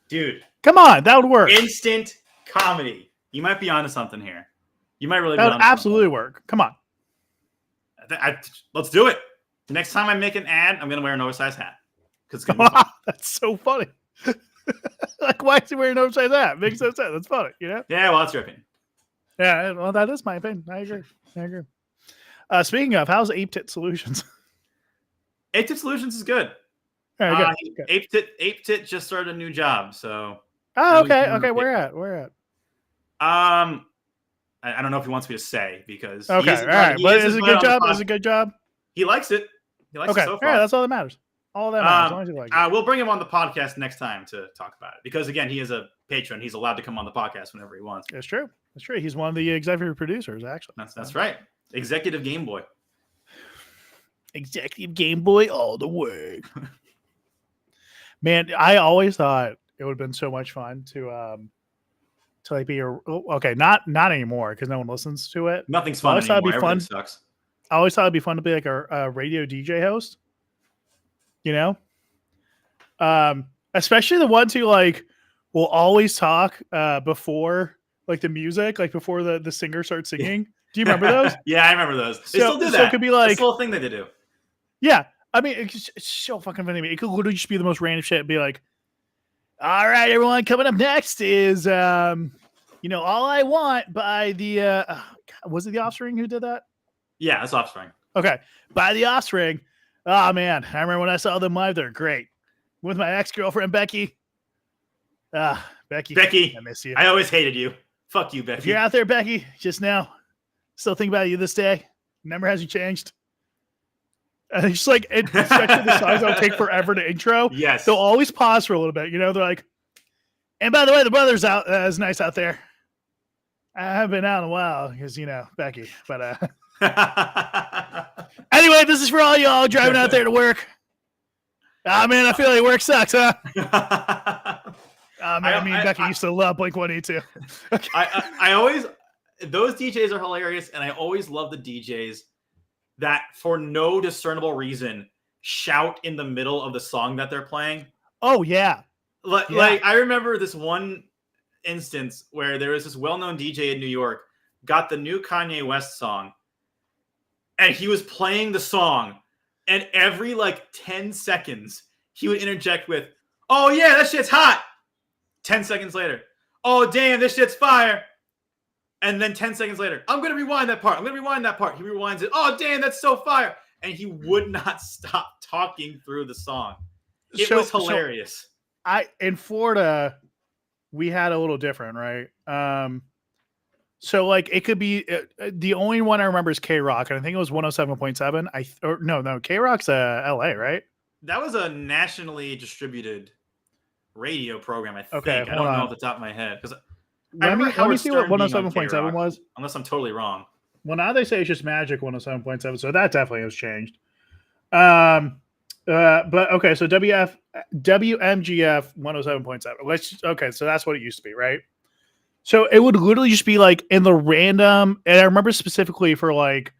Speaker 2: Dude.
Speaker 1: Come on. That would work.
Speaker 2: Instant comedy. You might be onto something here. You might really be
Speaker 1: that would absolutely work. Come on.
Speaker 2: Let's do it. Next time I make an ad, I'm going to wear an oversized hat. Because
Speaker 1: that's so funny. Like, why is he wearing an oversized hat? Makes no sense. That's funny,
Speaker 2: Yeah, well, that's your opinion.
Speaker 1: Yeah, well, that is my opinion. I agree. Speaking of, how's Ape Tit Solutions?
Speaker 2: Ape Tit Solutions is good.
Speaker 1: All right, good.
Speaker 2: Ape Tit just started a new job, so.
Speaker 1: Oh, okay. Okay, where at?
Speaker 2: I don't know if he wants me to say because.
Speaker 1: Okay, all right. But is it a good job? Is it a good job?
Speaker 2: He likes it. He likes it so far.
Speaker 1: All right, that's all that matters. All that matters. As long as you like it.
Speaker 2: We'll bring him on the podcast next time to talk about it because, again, he is a patron. He's allowed to come on the podcast whenever he wants.
Speaker 1: That's true. He's one of the executive producers, actually.
Speaker 2: That's right. Executive Game Boy.
Speaker 1: Executive Game Boy all the way. Man, I always thought it would have been so much fun to like be not anymore because no one listens to it.
Speaker 2: Nothing's fun anymore. Everything sucks.
Speaker 1: I always thought it'd be fun to be like a radio DJ host. Especially the ones who like will always talk before like the music, like before the singer starts singing. Do you remember those?
Speaker 2: Yeah, I remember those. They still do that. So
Speaker 1: it could be like
Speaker 2: this whole thing that they do.
Speaker 1: Yeah, I mean it's so fucking funny to me. It could literally just be the most random shit. It'd be like, all right, everyone, coming up next is All I Want by the was it The Offspring who did that?
Speaker 2: Yeah, that's Offspring.
Speaker 1: Okay, by The Offspring. Oh man, I remember when I saw them live. They're great. With my ex-girlfriend Becky. Becky.
Speaker 2: Becky,
Speaker 1: I miss you.
Speaker 2: I always hated you. Fuck you, Becky.
Speaker 1: If you're out there, Becky, just now, still think about you this day. Number hasn't changed. And it's just like, especially the songs that'll take forever to intro.
Speaker 2: Yes.
Speaker 1: They'll always pause for a little bit. You know, they're like, and by the way, the weather's out. It's nice out there. I haven't been out in a while because, you know, Becky. But anyway, this is for all y'all driving out there to work. Ah, man, I feel like work sucks, huh? Man, me and Becky used to love Blink-182.
Speaker 2: I always, those DJs are hilarious, and I always love the DJs that, for no discernible reason, shout in the middle of the song that they're playing.
Speaker 1: Oh, yeah.
Speaker 2: Like I remember this one instance where there was this well-known DJ in New York, got the new Kanye West song, and he was playing the song, and every like 10 seconds, he would interject with, "Oh yeah, that shit's hot." 10 seconds later, "Oh damn, this shit's fire." And then 10 seconds later, "I'm going to rewind that part. I'm going to rewind that part." He rewinds it. "Oh damn, that's so fire." And he would not stop talking through the song. It was hilarious.
Speaker 1: In Florida, we had a little different, right? So like it could be the only one I remember is K-Rock, and I think it was 107.7. No, K-Rock's LA, right?
Speaker 2: That was a nationally distributed radio program, I think.
Speaker 1: Okay,
Speaker 2: I don't know off the top of my head. Because
Speaker 1: let me see what 107.7 was.
Speaker 2: Unless I'm totally wrong.
Speaker 1: Well, now they say it's just Magic 107.7, so that definitely has changed. But okay, so WMGF 107.7. Okay, so that's what it used to be, right? So it would literally just be like in the random, and I remember specifically for like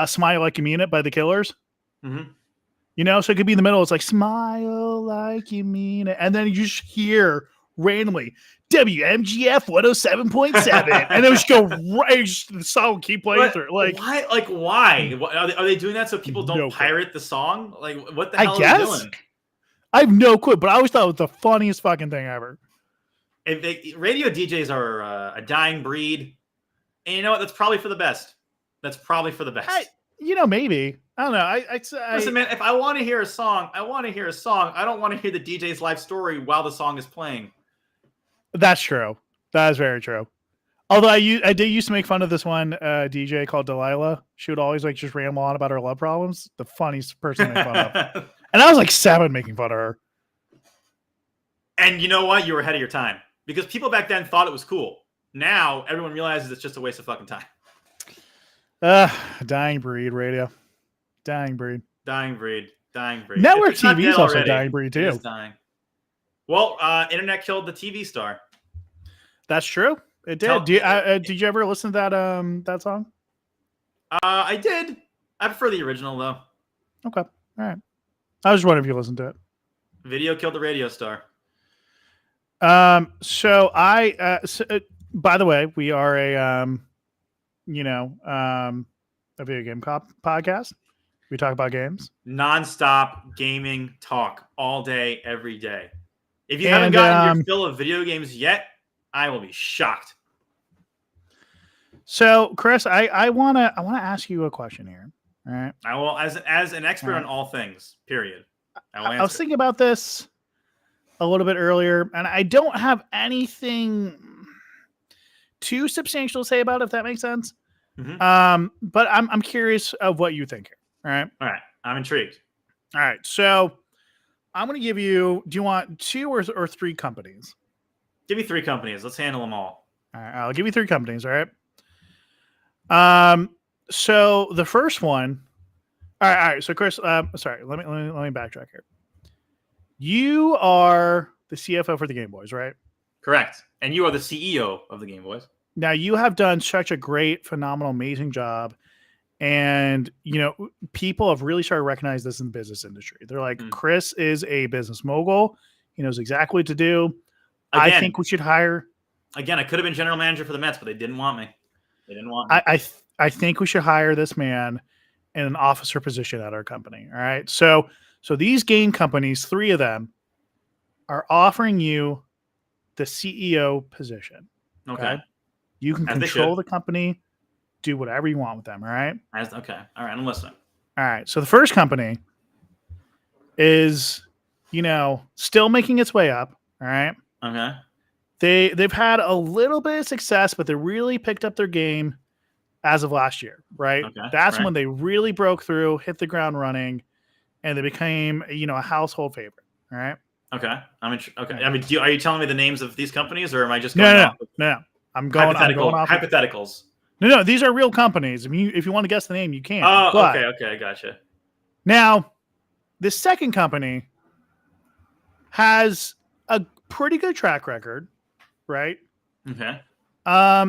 Speaker 1: "Smile Like You Mean It" by The Killers.
Speaker 2: Mm-hmm.
Speaker 1: You know, so it could be in the middle. It's like "Smile Like You Mean It," and then you just hear randomly WMGF 107.7, and it would just go right. The song would keep playing through. Like
Speaker 2: why? Like why? Are they doing that so people don't pirate the song? Like what the hell are they doing?
Speaker 1: I have no clue, but I always thought it was the funniest fucking thing ever.
Speaker 2: Radio DJs are a dying breed, and you know what? That's probably for the best.
Speaker 1: Maybe. I don't know.
Speaker 2: Listen, man. If I want to hear a song, I want to hear a song. I don't want to hear the DJ's life story while the song is playing.
Speaker 1: That's true. That is very true. Although I did used to make fun of this one DJ called Delilah. She would always like just ramble on about her love problems. The funniest person to make fun of. And I was like 7 making fun of her.
Speaker 2: And you know what? You were ahead of your time. Because people back then thought it was cool. Now everyone realizes it's just a waste of fucking time.
Speaker 1: Dying breed, radio. Dying breed.
Speaker 2: Network
Speaker 1: TV is also dying breed too.
Speaker 2: It is dying. Well, internet killed the TV star.
Speaker 1: That's true. It did. Did you ever listen to that song?
Speaker 2: I did. I prefer the original though.
Speaker 1: Okay. All right. I was just wondering if you listened to it.
Speaker 2: Video killed the radio star.
Speaker 1: By the way, we are a video game podcast. We talk about games.
Speaker 2: Non-stop gaming talk all day, every day. If you haven't gotten your fill of video games yet, I will be shocked.
Speaker 1: So, Chris, I wanna ask you a question here. All right.
Speaker 2: I will, as an expert on all things. Period.
Speaker 1: I was thinking about this a little bit earlier, and I don't have anything too substantial to say about it, if that makes sense.
Speaker 2: Mm-hmm.
Speaker 1: But I'm curious of what you think here. All
Speaker 2: right. I'm intrigued.
Speaker 1: All right. So I'm going to give you. Do you want 2 or 3 companies?
Speaker 2: Give me 3 companies. Let's handle them all.
Speaker 1: All right. I'll give you 3 companies. All right. So the first one. All right. So Chris, sorry. Let me backtrack here. You are the CFO for the Game Boys, right?
Speaker 2: Correct. And you are the CEO of the Game Boys.
Speaker 1: Now, you have done such a great, phenomenal, amazing job. And, people have really started to recognize this in the business industry. They're like, Chris is a business mogul. He knows exactly what to do. Again, I think we should hire.
Speaker 2: Again, I could have been general manager for the Mets, but they didn't want me.
Speaker 1: I think we should hire this man in an officer position at our company. All right. So these game companies, 3 of them, are offering you the CEO position.
Speaker 2: Okay.
Speaker 1: You can control the company, do whatever you want with them. All right.
Speaker 2: Okay. All right. I'm listening.
Speaker 1: All right. So the first company is, still making its way up. All right.
Speaker 2: Okay.
Speaker 1: They've had a little bit of success, but they really picked up their game as of last year, right?
Speaker 2: Okay.
Speaker 1: That's
Speaker 2: right.
Speaker 1: when they really broke through, hit the ground running, and they became, a household favorite. All right.
Speaker 2: Okay. Okay.
Speaker 1: Right.
Speaker 2: I mean, are you telling me the names of these companies, or am I just
Speaker 1: No,
Speaker 2: going
Speaker 1: no,
Speaker 2: off
Speaker 1: no, no. I'm going
Speaker 2: hypothetical
Speaker 1: off.
Speaker 2: hypotheticals?
Speaker 1: No. These are real companies. I mean, if you want to guess the name, you can.
Speaker 2: Oh,
Speaker 1: But
Speaker 2: okay. I gotcha.
Speaker 1: now, the second company has a pretty good track record, right?
Speaker 2: Okay.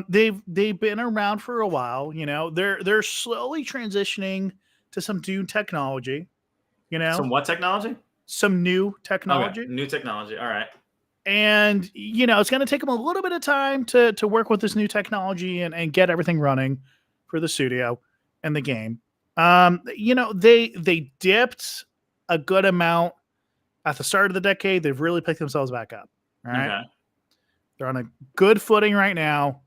Speaker 1: They've been around for a while. They're slowly transitioning to some new technology.
Speaker 2: Some what technology?
Speaker 1: Some new
Speaker 2: Okay.
Speaker 1: technology.
Speaker 2: New technology. All right.
Speaker 1: And it's going to take them a little bit of time to work with this new technology and get everything running for the studio and the game. They dipped a good amount at the start of the decade. They've really picked themselves back up. All right.
Speaker 2: Okay.
Speaker 1: They're on a good footing right now.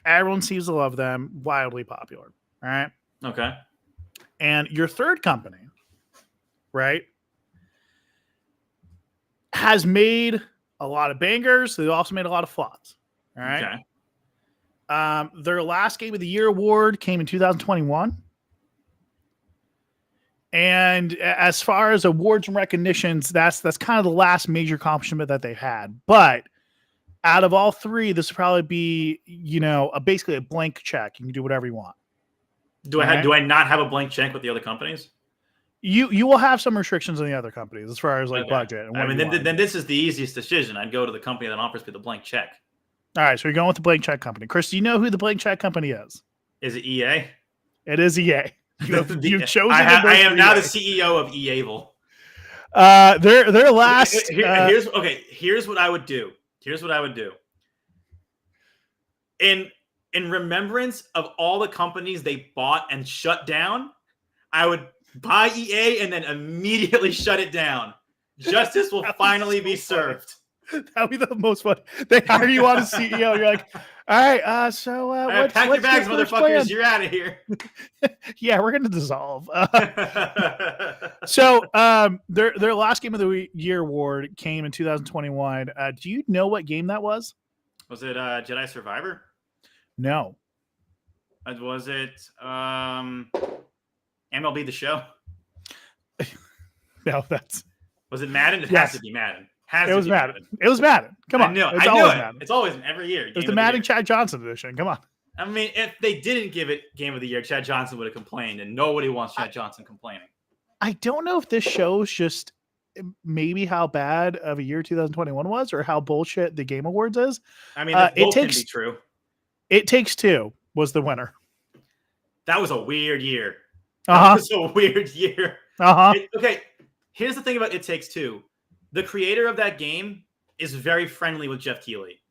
Speaker 1: Everyone seems to love them. Wildly popular. All right.
Speaker 2: Okay.
Speaker 1: And your third company, right, has made a lot of bangers. They've also made a lot of flops. All right.
Speaker 2: Okay.
Speaker 1: Their last Game of the Year award came in 2021. And as far as awards and recognitions, that's kind of the last major accomplishment that they had. But out of all three, this would probably be, basically a blank check. You can do whatever you want.
Speaker 2: Do I not have a blank check with the other companies?
Speaker 1: You will have some restrictions on the other companies as far as budget. And
Speaker 2: I mean, then this is the easiest decision. I'd go to the company that offers me the blank check.
Speaker 1: All right, so you're going with the blank check company. Chris, do you know who the blank check company is?
Speaker 2: Is it EA?
Speaker 1: It is EA. You've chosen.
Speaker 2: I am now the CEO of EAvil.
Speaker 1: Their last.
Speaker 2: Here's what I would do. In remembrance of all the companies they bought and shut down, I would buy EA and then immediately shut it down. Justice will finally be served.
Speaker 1: That would be the most fun. They hire you on as CEO. You're like, all right, so
Speaker 2: pack your bags, motherfuckers. You're out of here.
Speaker 1: Yeah, we're gonna dissolve. So their last Game of the Year award came in 2021. Do you know what game that was?
Speaker 2: Was it Jedi Survivor?
Speaker 1: No.
Speaker 2: Was it MLB The Show?
Speaker 1: No,
Speaker 2: Was it Madden? It has to be Madden.
Speaker 1: It was Madden. It was Madden. Come on.
Speaker 2: I knew it. Madden. It's always every year.
Speaker 1: It was the Madden Chad Johnson edition. Come on.
Speaker 2: I mean, if they didn't give it Game of the Year, Chad Johnson would have complained, and nobody wants Chad Johnson complaining.
Speaker 1: I don't know if this shows just maybe how bad of a year 2021 was, or how bullshit the Game Awards is.
Speaker 2: I mean, both can be true.
Speaker 1: It Takes Two was the winner.
Speaker 2: That was a weird year.
Speaker 1: That
Speaker 2: was a weird year. Okay, here's the thing about It Takes Two. The creator of that game is very friendly with Jeff Keighley.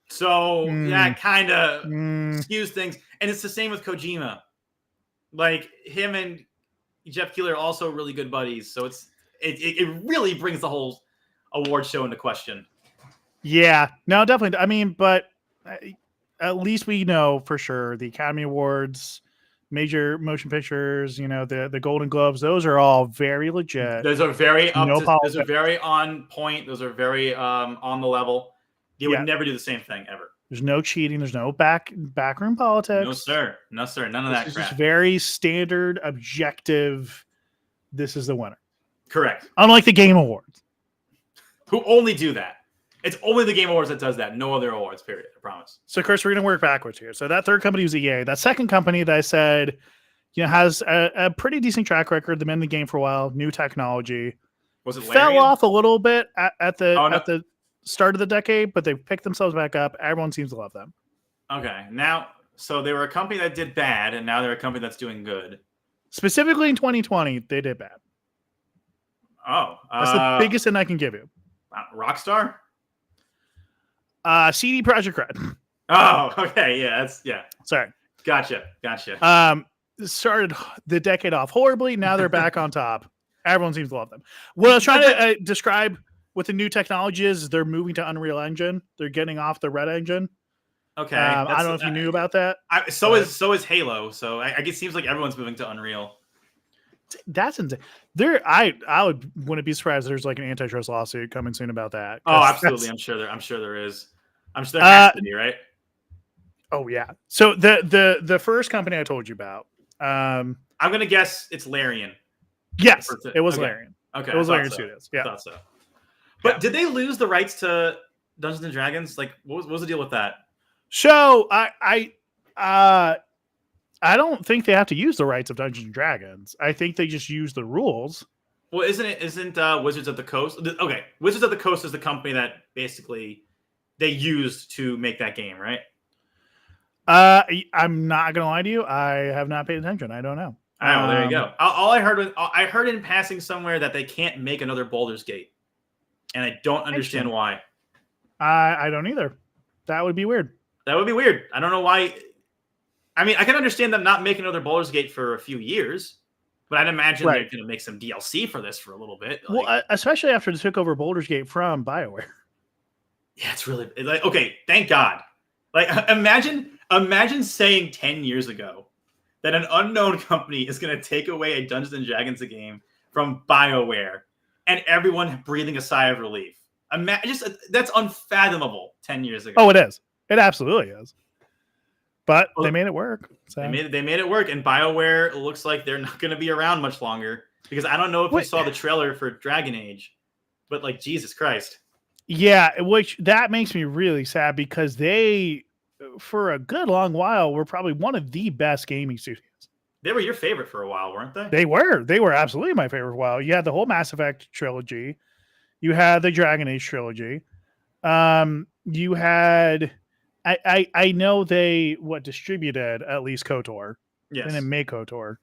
Speaker 2: So that kind of skews things. And it's the same with Kojima. Like, him and Jeff Keighley are also really good buddies. So it really brings the whole award show into question.
Speaker 1: Yeah. No, definitely. I mean, but at least we know for sure the Academy Awards, major motion pictures, the Golden Globes, those are all very legit.
Speaker 2: Those are very those are very on point. Those are very on the level. They would never do the same thing ever.
Speaker 1: There's no cheating. There's no backroom politics.
Speaker 2: No, sir. None of that crap. It's
Speaker 1: just very standard, objective. This is the winner.
Speaker 2: Correct.
Speaker 1: Unlike the Game Awards,
Speaker 2: who only do that. It's only the Game Awards that does that. No other awards, period. I promise.
Speaker 1: So, Chris, we're going to work backwards here. So that third company was EA. That second company that I said, has a pretty decent track record. They've been in the game for a while. New technology.
Speaker 2: Was it
Speaker 1: fell off a little bit at the start of the decade, but they picked themselves back up. Everyone seems to love them.
Speaker 2: Okay. Now, so they were a company that did bad, and now they're a company that's doing good.
Speaker 1: Specifically in 2020, they did bad.
Speaker 2: Oh.
Speaker 1: That's the biggest thing I can give you.
Speaker 2: Rockstar?
Speaker 1: CD Projekt Red.
Speaker 2: Oh, okay. Yeah.
Speaker 1: Sorry.
Speaker 2: Gotcha.
Speaker 1: Started the decade off horribly. Now they're back on top. Everyone seems to love them. What I was trying to describe with the new technology is they're moving to Unreal Engine. They're getting off the Red Engine.
Speaker 2: Okay.
Speaker 1: I don't know if you knew about that.
Speaker 2: So is Halo. So I guess it seems like everyone's moving to Unreal.
Speaker 1: That's insane. I wouldn't be surprised if there's like an antitrust lawsuit coming soon about that.
Speaker 2: Oh, absolutely. I'm sure there is. I'm sure there has to be, right?
Speaker 1: Oh yeah. So the first company I told you about.
Speaker 2: I'm gonna guess it's Larian.
Speaker 1: Yes, it was Larian.
Speaker 2: Okay,
Speaker 1: It was Larian
Speaker 2: so.
Speaker 1: Studios. Yeah,
Speaker 2: I thought so. But did they lose the rights to Dungeons and Dragons? Like, what was the deal with that?
Speaker 1: So I don't think they have to use the rights of Dungeons and Dragons. I think they just use the rules.
Speaker 2: Well, isn't Wizards of the Coast? Okay, Wizards of the Coast is the company that basically they used to make that game, right?
Speaker 1: I'm not gonna lie to you. I have not paid attention. I don't know.
Speaker 2: All right, well, there you go. All I heard was I heard in passing somewhere that they can't make another Baldur's Gate, and I don't understand why.
Speaker 1: I don't either. That would be weird.
Speaker 2: That would be weird. I don't know why. I mean, I can understand them not making another Baldur's Gate for a few years, but I'd imagine they're going to make some DLC for this for a little bit.
Speaker 1: Like, well, especially after they took over Baldur's Gate from BioWare.
Speaker 2: Yeah, it's really like okay. Thank God. Like, imagine saying 10 years ago that an unknown company is going to take away a Dungeons and Dragons game from BioWare, and everyone breathing a sigh of relief. That's unfathomable 10 years ago.
Speaker 1: Oh, it is. It absolutely is. But they made it work. So.
Speaker 2: They made it work, and BioWare looks like they're not going to be around much longer because I don't know if you saw the trailer for Dragon Age, but like Jesus Christ.
Speaker 1: Yeah, which that makes me really sad because they, for a good long while, were probably one of the best gaming studios.
Speaker 2: They were your favorite for a while, weren't they?
Speaker 1: They were. They were absolutely my favorite for a while. You had the whole Mass Effect trilogy. You had the Dragon Age trilogy. You had... I know they distributed at least KOTOR.
Speaker 2: Yes.
Speaker 1: They didn't make KOTOR.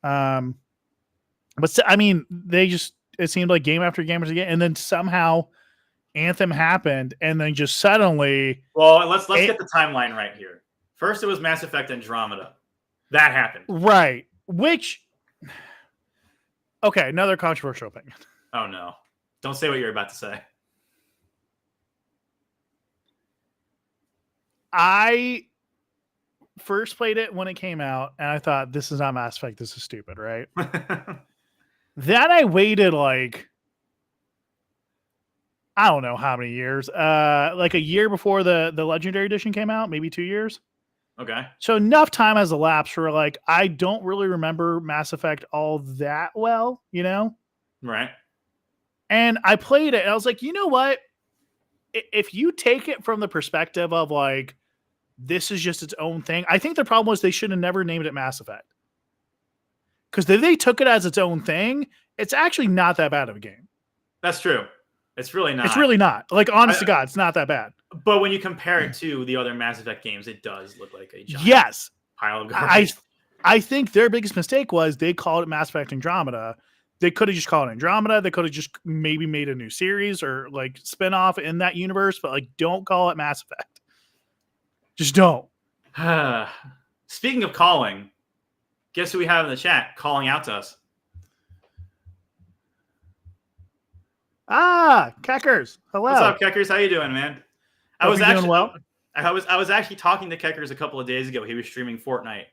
Speaker 1: But I mean, it seemed like game after game after game, and then somehow Anthem happened, and then just suddenly.
Speaker 2: Well, let's get the timeline right here. First, it was Mass Effect Andromeda. That happened.
Speaker 1: Right. Which. Okay, another controversial opinion.
Speaker 2: Oh no! Don't say what you're about to say.
Speaker 1: I first played it when it came out, and I thought, this is not Mass Effect. This is stupid, right? Then I waited like, I don't know how many years, like a year before the Legendary Edition came out, maybe 2 years.
Speaker 2: Okay.
Speaker 1: So enough time has elapsed for like, I don't really remember Mass Effect all that well, you know?
Speaker 2: Right.
Speaker 1: And I played it, and I was like, you know what? If you take it from the perspective of like, this is just its own thing, I think the problem was they should have never named it Mass Effect. Because if they took it as its own thing, it's actually not that bad of a game.
Speaker 2: That's true. It's really not.
Speaker 1: It's really not. Like, honest to God, it's not that bad.
Speaker 2: But when you compare it to the other Mass Effect games, it does look like a giant pile of garbage.
Speaker 1: I think their biggest mistake was they called it Mass Effect Andromeda. They could have just called it Andromeda. They could have just maybe made a new series or like spin-off in that universe, but like, don't call it Mass Effect. Just don't.
Speaker 2: Speaking of calling, guess who we have in the chat calling out to us?
Speaker 1: Keckers. Hello.
Speaker 2: What's up, Keckers? How you doing, man? I was actually talking to Keckers a couple of days ago. He was streaming Fortnite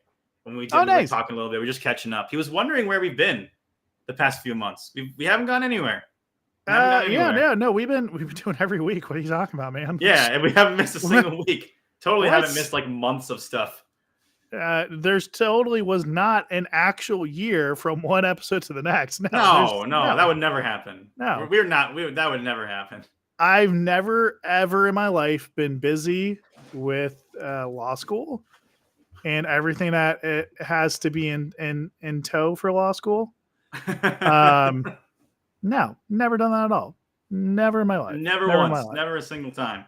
Speaker 2: when we were talking a little bit. We were just catching up. He was wondering where we've been the past few months. We haven't gone anywhere.
Speaker 1: No, we've been doing every week. What are you talking about, man?
Speaker 2: Yeah, and we haven't missed a single week. Totally haven't missed like months of stuff.
Speaker 1: There's totally was not an actual year from one episode to the next.
Speaker 2: No, that would never happen.
Speaker 1: No,
Speaker 2: that would never happen.
Speaker 1: I've never ever in my life been busy with law school and everything that it has to be in tow for law school. No, never done that at all. Never in my life.
Speaker 2: Never once. Never a single time.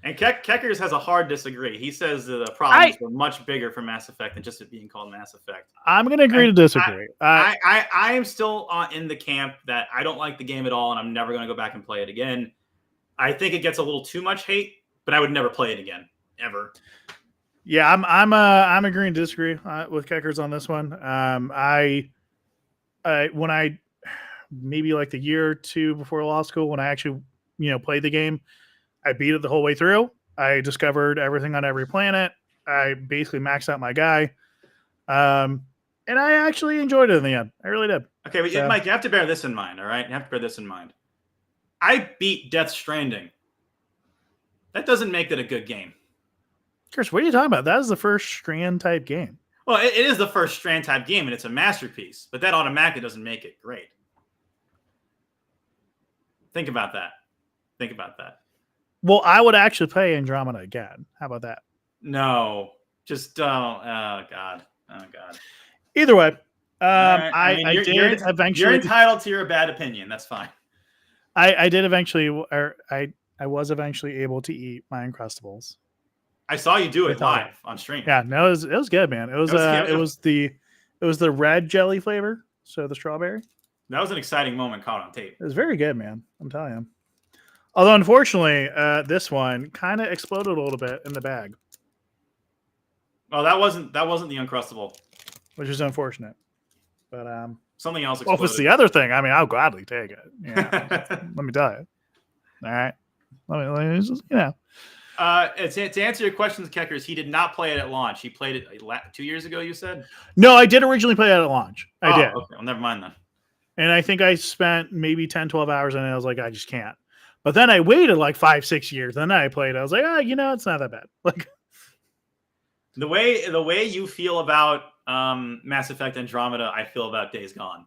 Speaker 2: And Keckers has a hard disagree. He says the problems were much bigger for Mass Effect than just it being called Mass Effect.
Speaker 1: I'm going to agree to disagree.
Speaker 2: I am still in the camp that I don't like the game at all, and I'm never going to go back and play it again. I think it gets a little too much hate, but I would never play it again, ever.
Speaker 1: Yeah, I'm agreeing to disagree with Keckers on this one. When I maybe like the year or two before law school, when I actually played the game, I beat it the whole way through. I discovered everything on every planet. I basically maxed out my guy. And and I actually enjoyed it in the end. I really did.
Speaker 2: Okay, but
Speaker 1: So-
Speaker 2: Mike, you have to bear this in mind, all right? You have to bear this in mind. I beat Death Stranding. That doesn't make it a good game.
Speaker 1: Chris, what are you talking about? That is the first Strand type game.
Speaker 2: Well, it is the first Strand type game, and it's a masterpiece, but that automatically doesn't make it great. Think about that. Think about that.
Speaker 1: Well, I would actually play Andromeda again. How about that?
Speaker 2: No, just don't. Oh God. Oh God.
Speaker 1: Either way,
Speaker 2: I mean,
Speaker 1: I
Speaker 2: you're,
Speaker 1: did eventually.
Speaker 2: You're entitled to your bad opinion. That's fine.
Speaker 1: I did eventually, or I was eventually able to eat my Uncrustables.
Speaker 2: I saw you do it
Speaker 1: Without
Speaker 2: live on stream.
Speaker 1: Yeah, no, it was good, man. It was the red jelly flavor, so the strawberry.
Speaker 2: That was an exciting moment caught on tape.
Speaker 1: It was very good, man. I'm telling you. Although unfortunately, this one kind of exploded a little bit in the bag,
Speaker 2: Oh, that wasn't the Uncrustable.
Speaker 1: which is unfortunate. But
Speaker 2: Something else
Speaker 1: well,
Speaker 2: exploded.
Speaker 1: if it's the other thing, I mean, I'll gladly take it. Yeah, let me tell you. All right, let me just, you know.
Speaker 2: To answer your questions, Keckers, he did not play it at launch. He played it 2 years ago, you said?
Speaker 1: No, I did originally play that at launch. I did.
Speaker 2: Okay. Well, never mind then.
Speaker 1: And I think I spent maybe 10, 12 hours and I was like, I just can't. But then I waited like 5, 6 years. Then I played it. I was like, it's not that bad. Like
Speaker 2: the way you feel about Mass Effect Andromeda, I feel about Days Gone.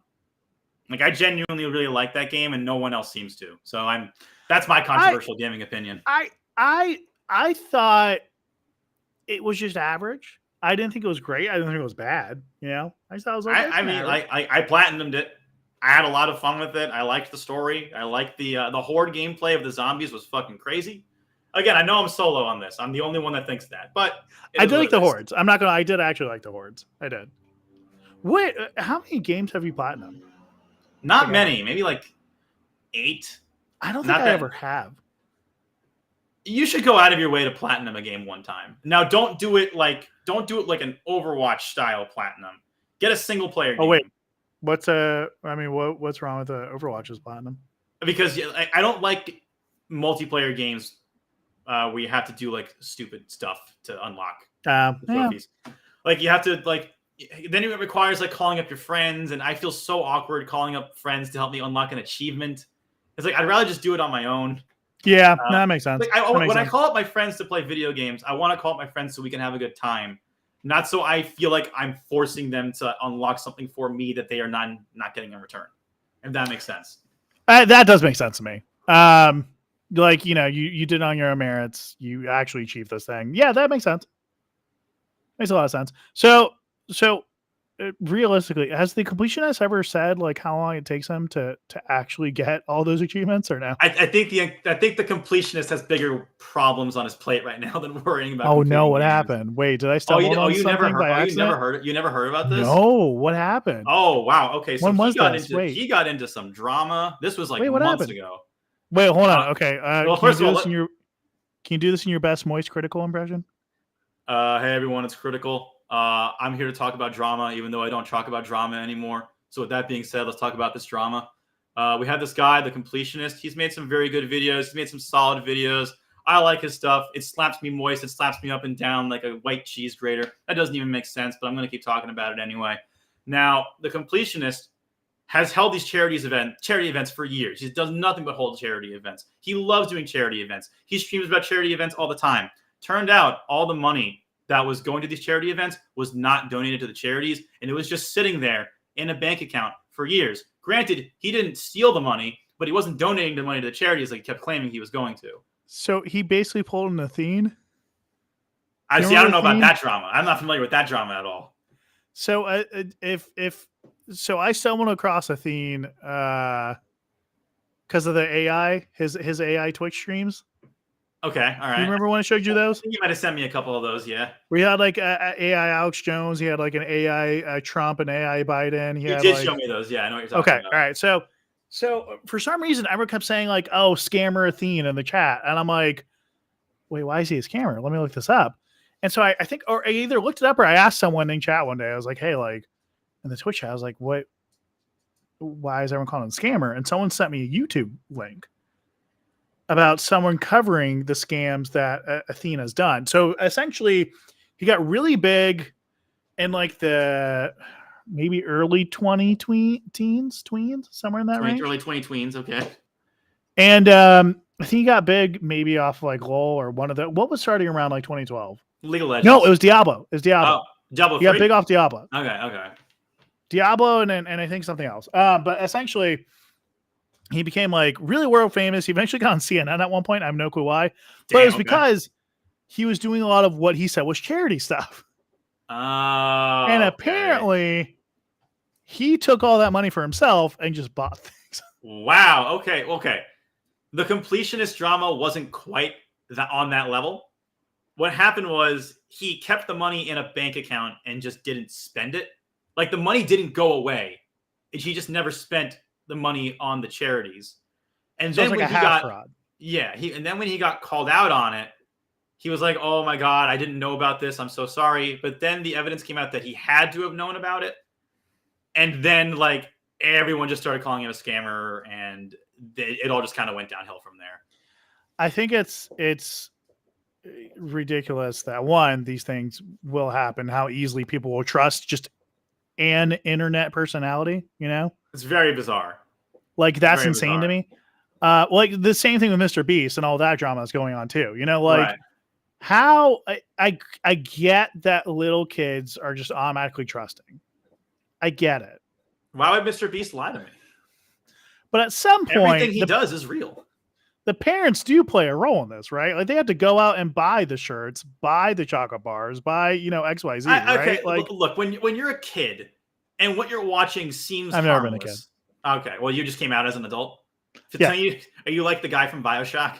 Speaker 2: Like I genuinely really like that game, and no one else seems to. So that's my controversial gaming opinion.
Speaker 1: I thought it was just average. I didn't think it was great. I didn't think it was bad. You know, I thought it was like
Speaker 2: I platinumed it. I had a lot of fun with it. I liked the story. I liked the horde gameplay of the zombies was fucking crazy. Again, I know I'm solo on this. I'm the only one that thinks that. But
Speaker 1: I did like the hordes. I'm not gonna. I did actually like the hordes. I did. Wait, how many games have you platinum?
Speaker 2: Not many. Maybe like 8.
Speaker 1: I don't think I ever have.
Speaker 2: You should go out of your way to platinum a game one time. Now, don't do it like an Overwatch style platinum. Get a single player game.
Speaker 1: Oh wait, what's what's wrong with Overwatch's platinum?
Speaker 2: Because I don't like multiplayer games where you have to do like stupid stuff to unlock trophies. Yeah. Like you have to then it requires like calling up your friends, and I feel so awkward calling up friends to help me unlock an achievement. It's like I'd rather just do it on my own.
Speaker 1: Yeah, that makes sense.
Speaker 2: When I call up my friends to play video games, I want to call up my friends so we can have a good time, not so I feel like I'm forcing them to unlock something for me that they are not getting in return. If that makes sense.
Speaker 1: That does make sense to me. Like you did on your own merits. You actually achieved this thing. Yeah, that makes sense. Makes a lot of sense. So realistically, has the completionist ever said like how long it takes them to actually get all those achievements, or no?
Speaker 2: I think the completionist has bigger problems on his plate right now than worrying about.
Speaker 1: Oh no, what happened? Wait, did I stumble on something by accident?
Speaker 2: You never heard it? You never heard about this?
Speaker 1: No, what happened?
Speaker 2: Oh wow, okay. So
Speaker 1: when was this?
Speaker 2: He got into some drama. This was like months ago.
Speaker 1: Wait, hold on. Okay,
Speaker 2: well, first of all,
Speaker 1: can you do this in your best Moist Critical impression?
Speaker 2: Hey everyone, it's Critical. I'm here to talk about drama, even though I don't talk about drama anymore. So with that being said, let's talk about this drama. We have this guy, the completionist. He's made some very good videos. He's made some solid videos. I like his stuff. It slaps me moist. It slaps me up and down like a white cheese grater. That doesn't even make sense, but I'm going to keep talking about it anyway. Now, the completionist has held these charity events for years. He does nothing but hold charity events. He loves doing charity events. He streams about charity events all the time. Turned out all the money that was going to these charity events was not donated to the charities, and it was just sitting there in a bank account for years. Granted, he didn't steal the money, but he wasn't donating the money to the charities like he kept claiming he was going to.
Speaker 1: So he basically pulled an Athene?
Speaker 2: I don't know about that drama. I'm not familiar with that drama at all.
Speaker 1: So so I stumbled across Athene because of the AI, his AI Twitch streams.
Speaker 2: Okay, all right.
Speaker 1: You remember when I showed you those?
Speaker 2: I think you might have sent me a couple of those, yeah.
Speaker 1: We had like AI Alex Jones. He had like an AI Trump and AI Biden.
Speaker 2: You did show me those, yeah. I know what you're talking about.
Speaker 1: Okay, all right. So for some reason, everyone kept saying like, "Oh, scammer Athene" in the chat, and I'm like, "Wait, why is he a scammer? Let me look this up." And so I think, or I either looked it up or I asked someone in chat one day. I was like, "Hey, like in the Twitch chat, I was like, what? Why is everyone calling him a scammer?" And someone sent me a YouTube link about someone covering the scams that Athena's done. So essentially, he got really big in like the maybe early tweens, somewhere in that range.
Speaker 2: Early 20 tweens. Okay.
Speaker 1: And I think he got big maybe off like LOL or one of the. What was starting around like 2012?
Speaker 2: League of Legends.
Speaker 1: No, it was Diablo. It was Diablo.
Speaker 2: Oh, Diablo 3?
Speaker 1: He got big off Diablo.
Speaker 2: Okay.
Speaker 1: Diablo and I think something else. But essentially, he became like really world famous. He eventually got on CNN at one point. I have no clue why. But it was because he was doing a lot of what he said was charity stuff. And apparently, he took all that money for himself and just bought things.
Speaker 2: Wow. Okay. The completionist drama wasn't quite on that level. What happened was he kept the money in a bank account and just didn't spend it. Like the money didn't go away. He just never spent the money on the charities. And then when he got and then when he got called out on it, he was like, "Oh my God, I didn't know about this. I'm so sorry." But then the evidence came out that he had to have known about it. And then like everyone just started calling him a scammer, and it all just kind of went downhill from there.
Speaker 1: I think it's ridiculous that one, these things will happen, how easily people will trust just an internet personality, you know?
Speaker 2: It's very bizarre.
Speaker 1: Like that's insane to me. Like the same thing with Mr. Beast and all that drama that's going on too. You know, like how I get that little kids are just automatically trusting. I get it.
Speaker 2: Why would Mr. Beast lie to me?
Speaker 1: But at some point,
Speaker 2: everything he does is real.
Speaker 1: The parents do play a role in this, right? Like they have to go out and buy the shirts, buy the chocolate bars, buy, XYZ, right?
Speaker 2: Okay,
Speaker 1: like,
Speaker 2: look, when you're a kid and what you're watching seems
Speaker 1: I've
Speaker 2: harmless.
Speaker 1: Never been a kid.
Speaker 2: Okay, well, you just came out as an adult.
Speaker 1: Yeah.
Speaker 2: Are you like the guy from BioShock?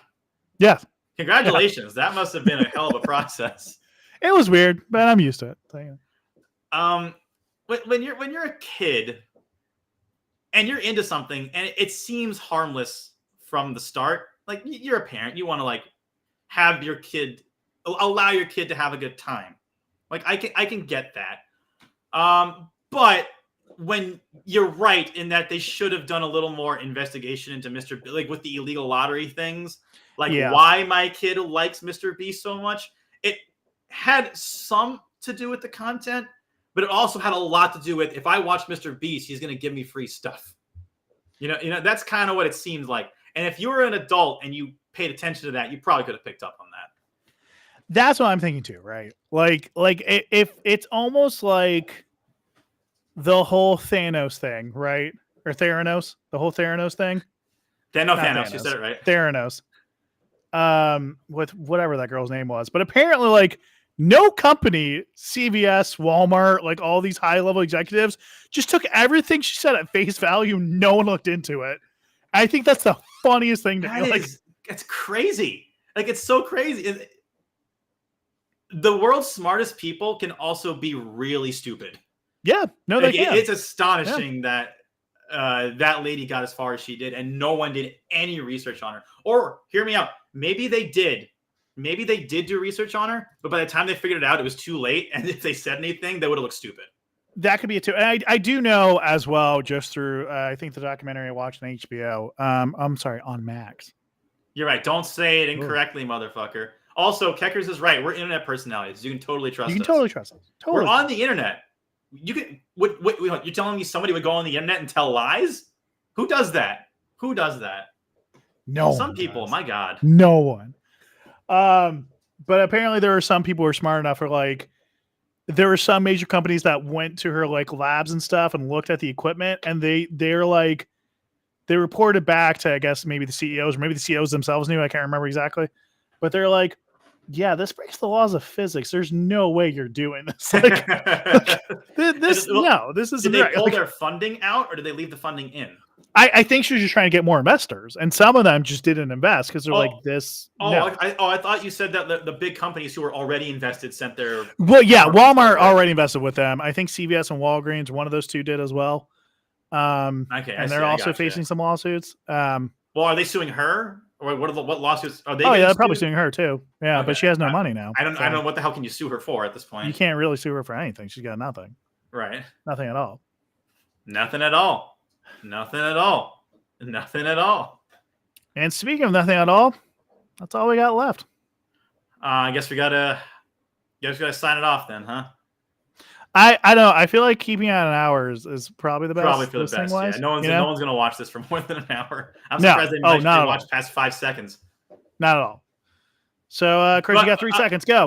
Speaker 1: Yeah.
Speaker 2: Congratulations. Yeah. That must have been a hell of a process.
Speaker 1: It was weird, but I'm used to it. So, yeah.
Speaker 2: When you're a kid and you're into something and it seems harmless from the start, like you're a parent, you want to like have your kid, allow your kid to have a good time. Like I can get that. But when you're right in that they should have done a little more investigation into Mr. like with the illegal lottery things, like why my kid likes Mr. Beast so much. It had some to do with the content, but it also had a lot to do with if I watch Mr. Beast, he's going to give me free stuff. You know, that's kind of what it seems like. And if you were an adult and you paid attention to that, you probably could have picked up on that.
Speaker 1: That's what I'm thinking too, right? Like if it's almost like the whole Thanos thing, right? Or Theranos, the whole Theranos thing.
Speaker 2: Thanos, you said it right.
Speaker 1: Theranos. With whatever that girl's name was. But apparently, like, no company, CVS, Walmart, like all these high-level executives, just took everything she said at face value. No one looked into it. I think that's the funniest thing to me. Like,
Speaker 2: it's crazy. Like, it's so crazy. The world's smartest people can also be really stupid.
Speaker 1: Yeah, no, they can.
Speaker 2: It's astonishing that that lady got as far as she did, and no one did any research on her. Or, hear me out, maybe they did. Maybe they did do research on her, but by the time they figured it out, it was too late. And if they said anything, they would have looked stupid.
Speaker 1: That could be it too. And I do know as well, just through I think the documentary I watched on HBO. I'm sorry, on Max.
Speaker 2: You're right. Don't say it incorrectly, motherfucker. Also, Keckers is right. We're internet personalities. You can totally trust us.
Speaker 1: You can totally trust us. Totally.
Speaker 2: We're on the internet. You can. What you're telling me somebody would go on the internet and tell lies? Who does that? Who does that?
Speaker 1: No.
Speaker 2: Some people. My God.
Speaker 1: No one. But apparently there are some people who are smart enough for like. There were some major companies that went to her like labs and stuff and looked at the equipment, and they're like, they reported back to, I guess, maybe the CEOs or maybe the CEOs themselves knew. I can't remember exactly, but they're like, yeah, this breaks the laws of physics. There's no way you're doing this. Like, this isn't.
Speaker 2: Did they pull their funding out, or did they leave the funding in?
Speaker 1: I think she was just trying to get more investors, and some of them just didn't invest because they're like this.
Speaker 2: I thought you said that the big companies who were already invested sent their.
Speaker 1: Well, yeah, Walmart already invested with them. I think CVS and Walgreens, one of those two, did as well.
Speaker 2: Okay,
Speaker 1: and they're also facing some lawsuits.
Speaker 2: Well, are they suing her, or what lawsuits are they?
Speaker 1: Oh yeah, they're probably suing her too. Yeah, okay. But she has no money now.
Speaker 2: I don't know what the hell can you sue her for at this point.
Speaker 1: You can't really sue her for anything. She's got nothing.
Speaker 2: Right.
Speaker 1: Nothing at all.
Speaker 2: Nothing at all. Nothing at all. Nothing at all.
Speaker 1: And speaking of nothing at all, that's all we got left.
Speaker 2: I guess we gotta sign it off then, huh?
Speaker 1: I don't know. I feel like keeping it at an hour is probably the best.
Speaker 2: Probably for the
Speaker 1: listening
Speaker 2: best.
Speaker 1: wise,
Speaker 2: Yeah, no one's gonna watch this for more than an hour. I'm
Speaker 1: No.
Speaker 2: surprised
Speaker 1: Oh, not
Speaker 2: they
Speaker 1: at
Speaker 2: watch
Speaker 1: all.
Speaker 2: past 5 seconds.
Speaker 1: Not at all. So, Chris, you
Speaker 2: But
Speaker 1: got 3 seconds. Go.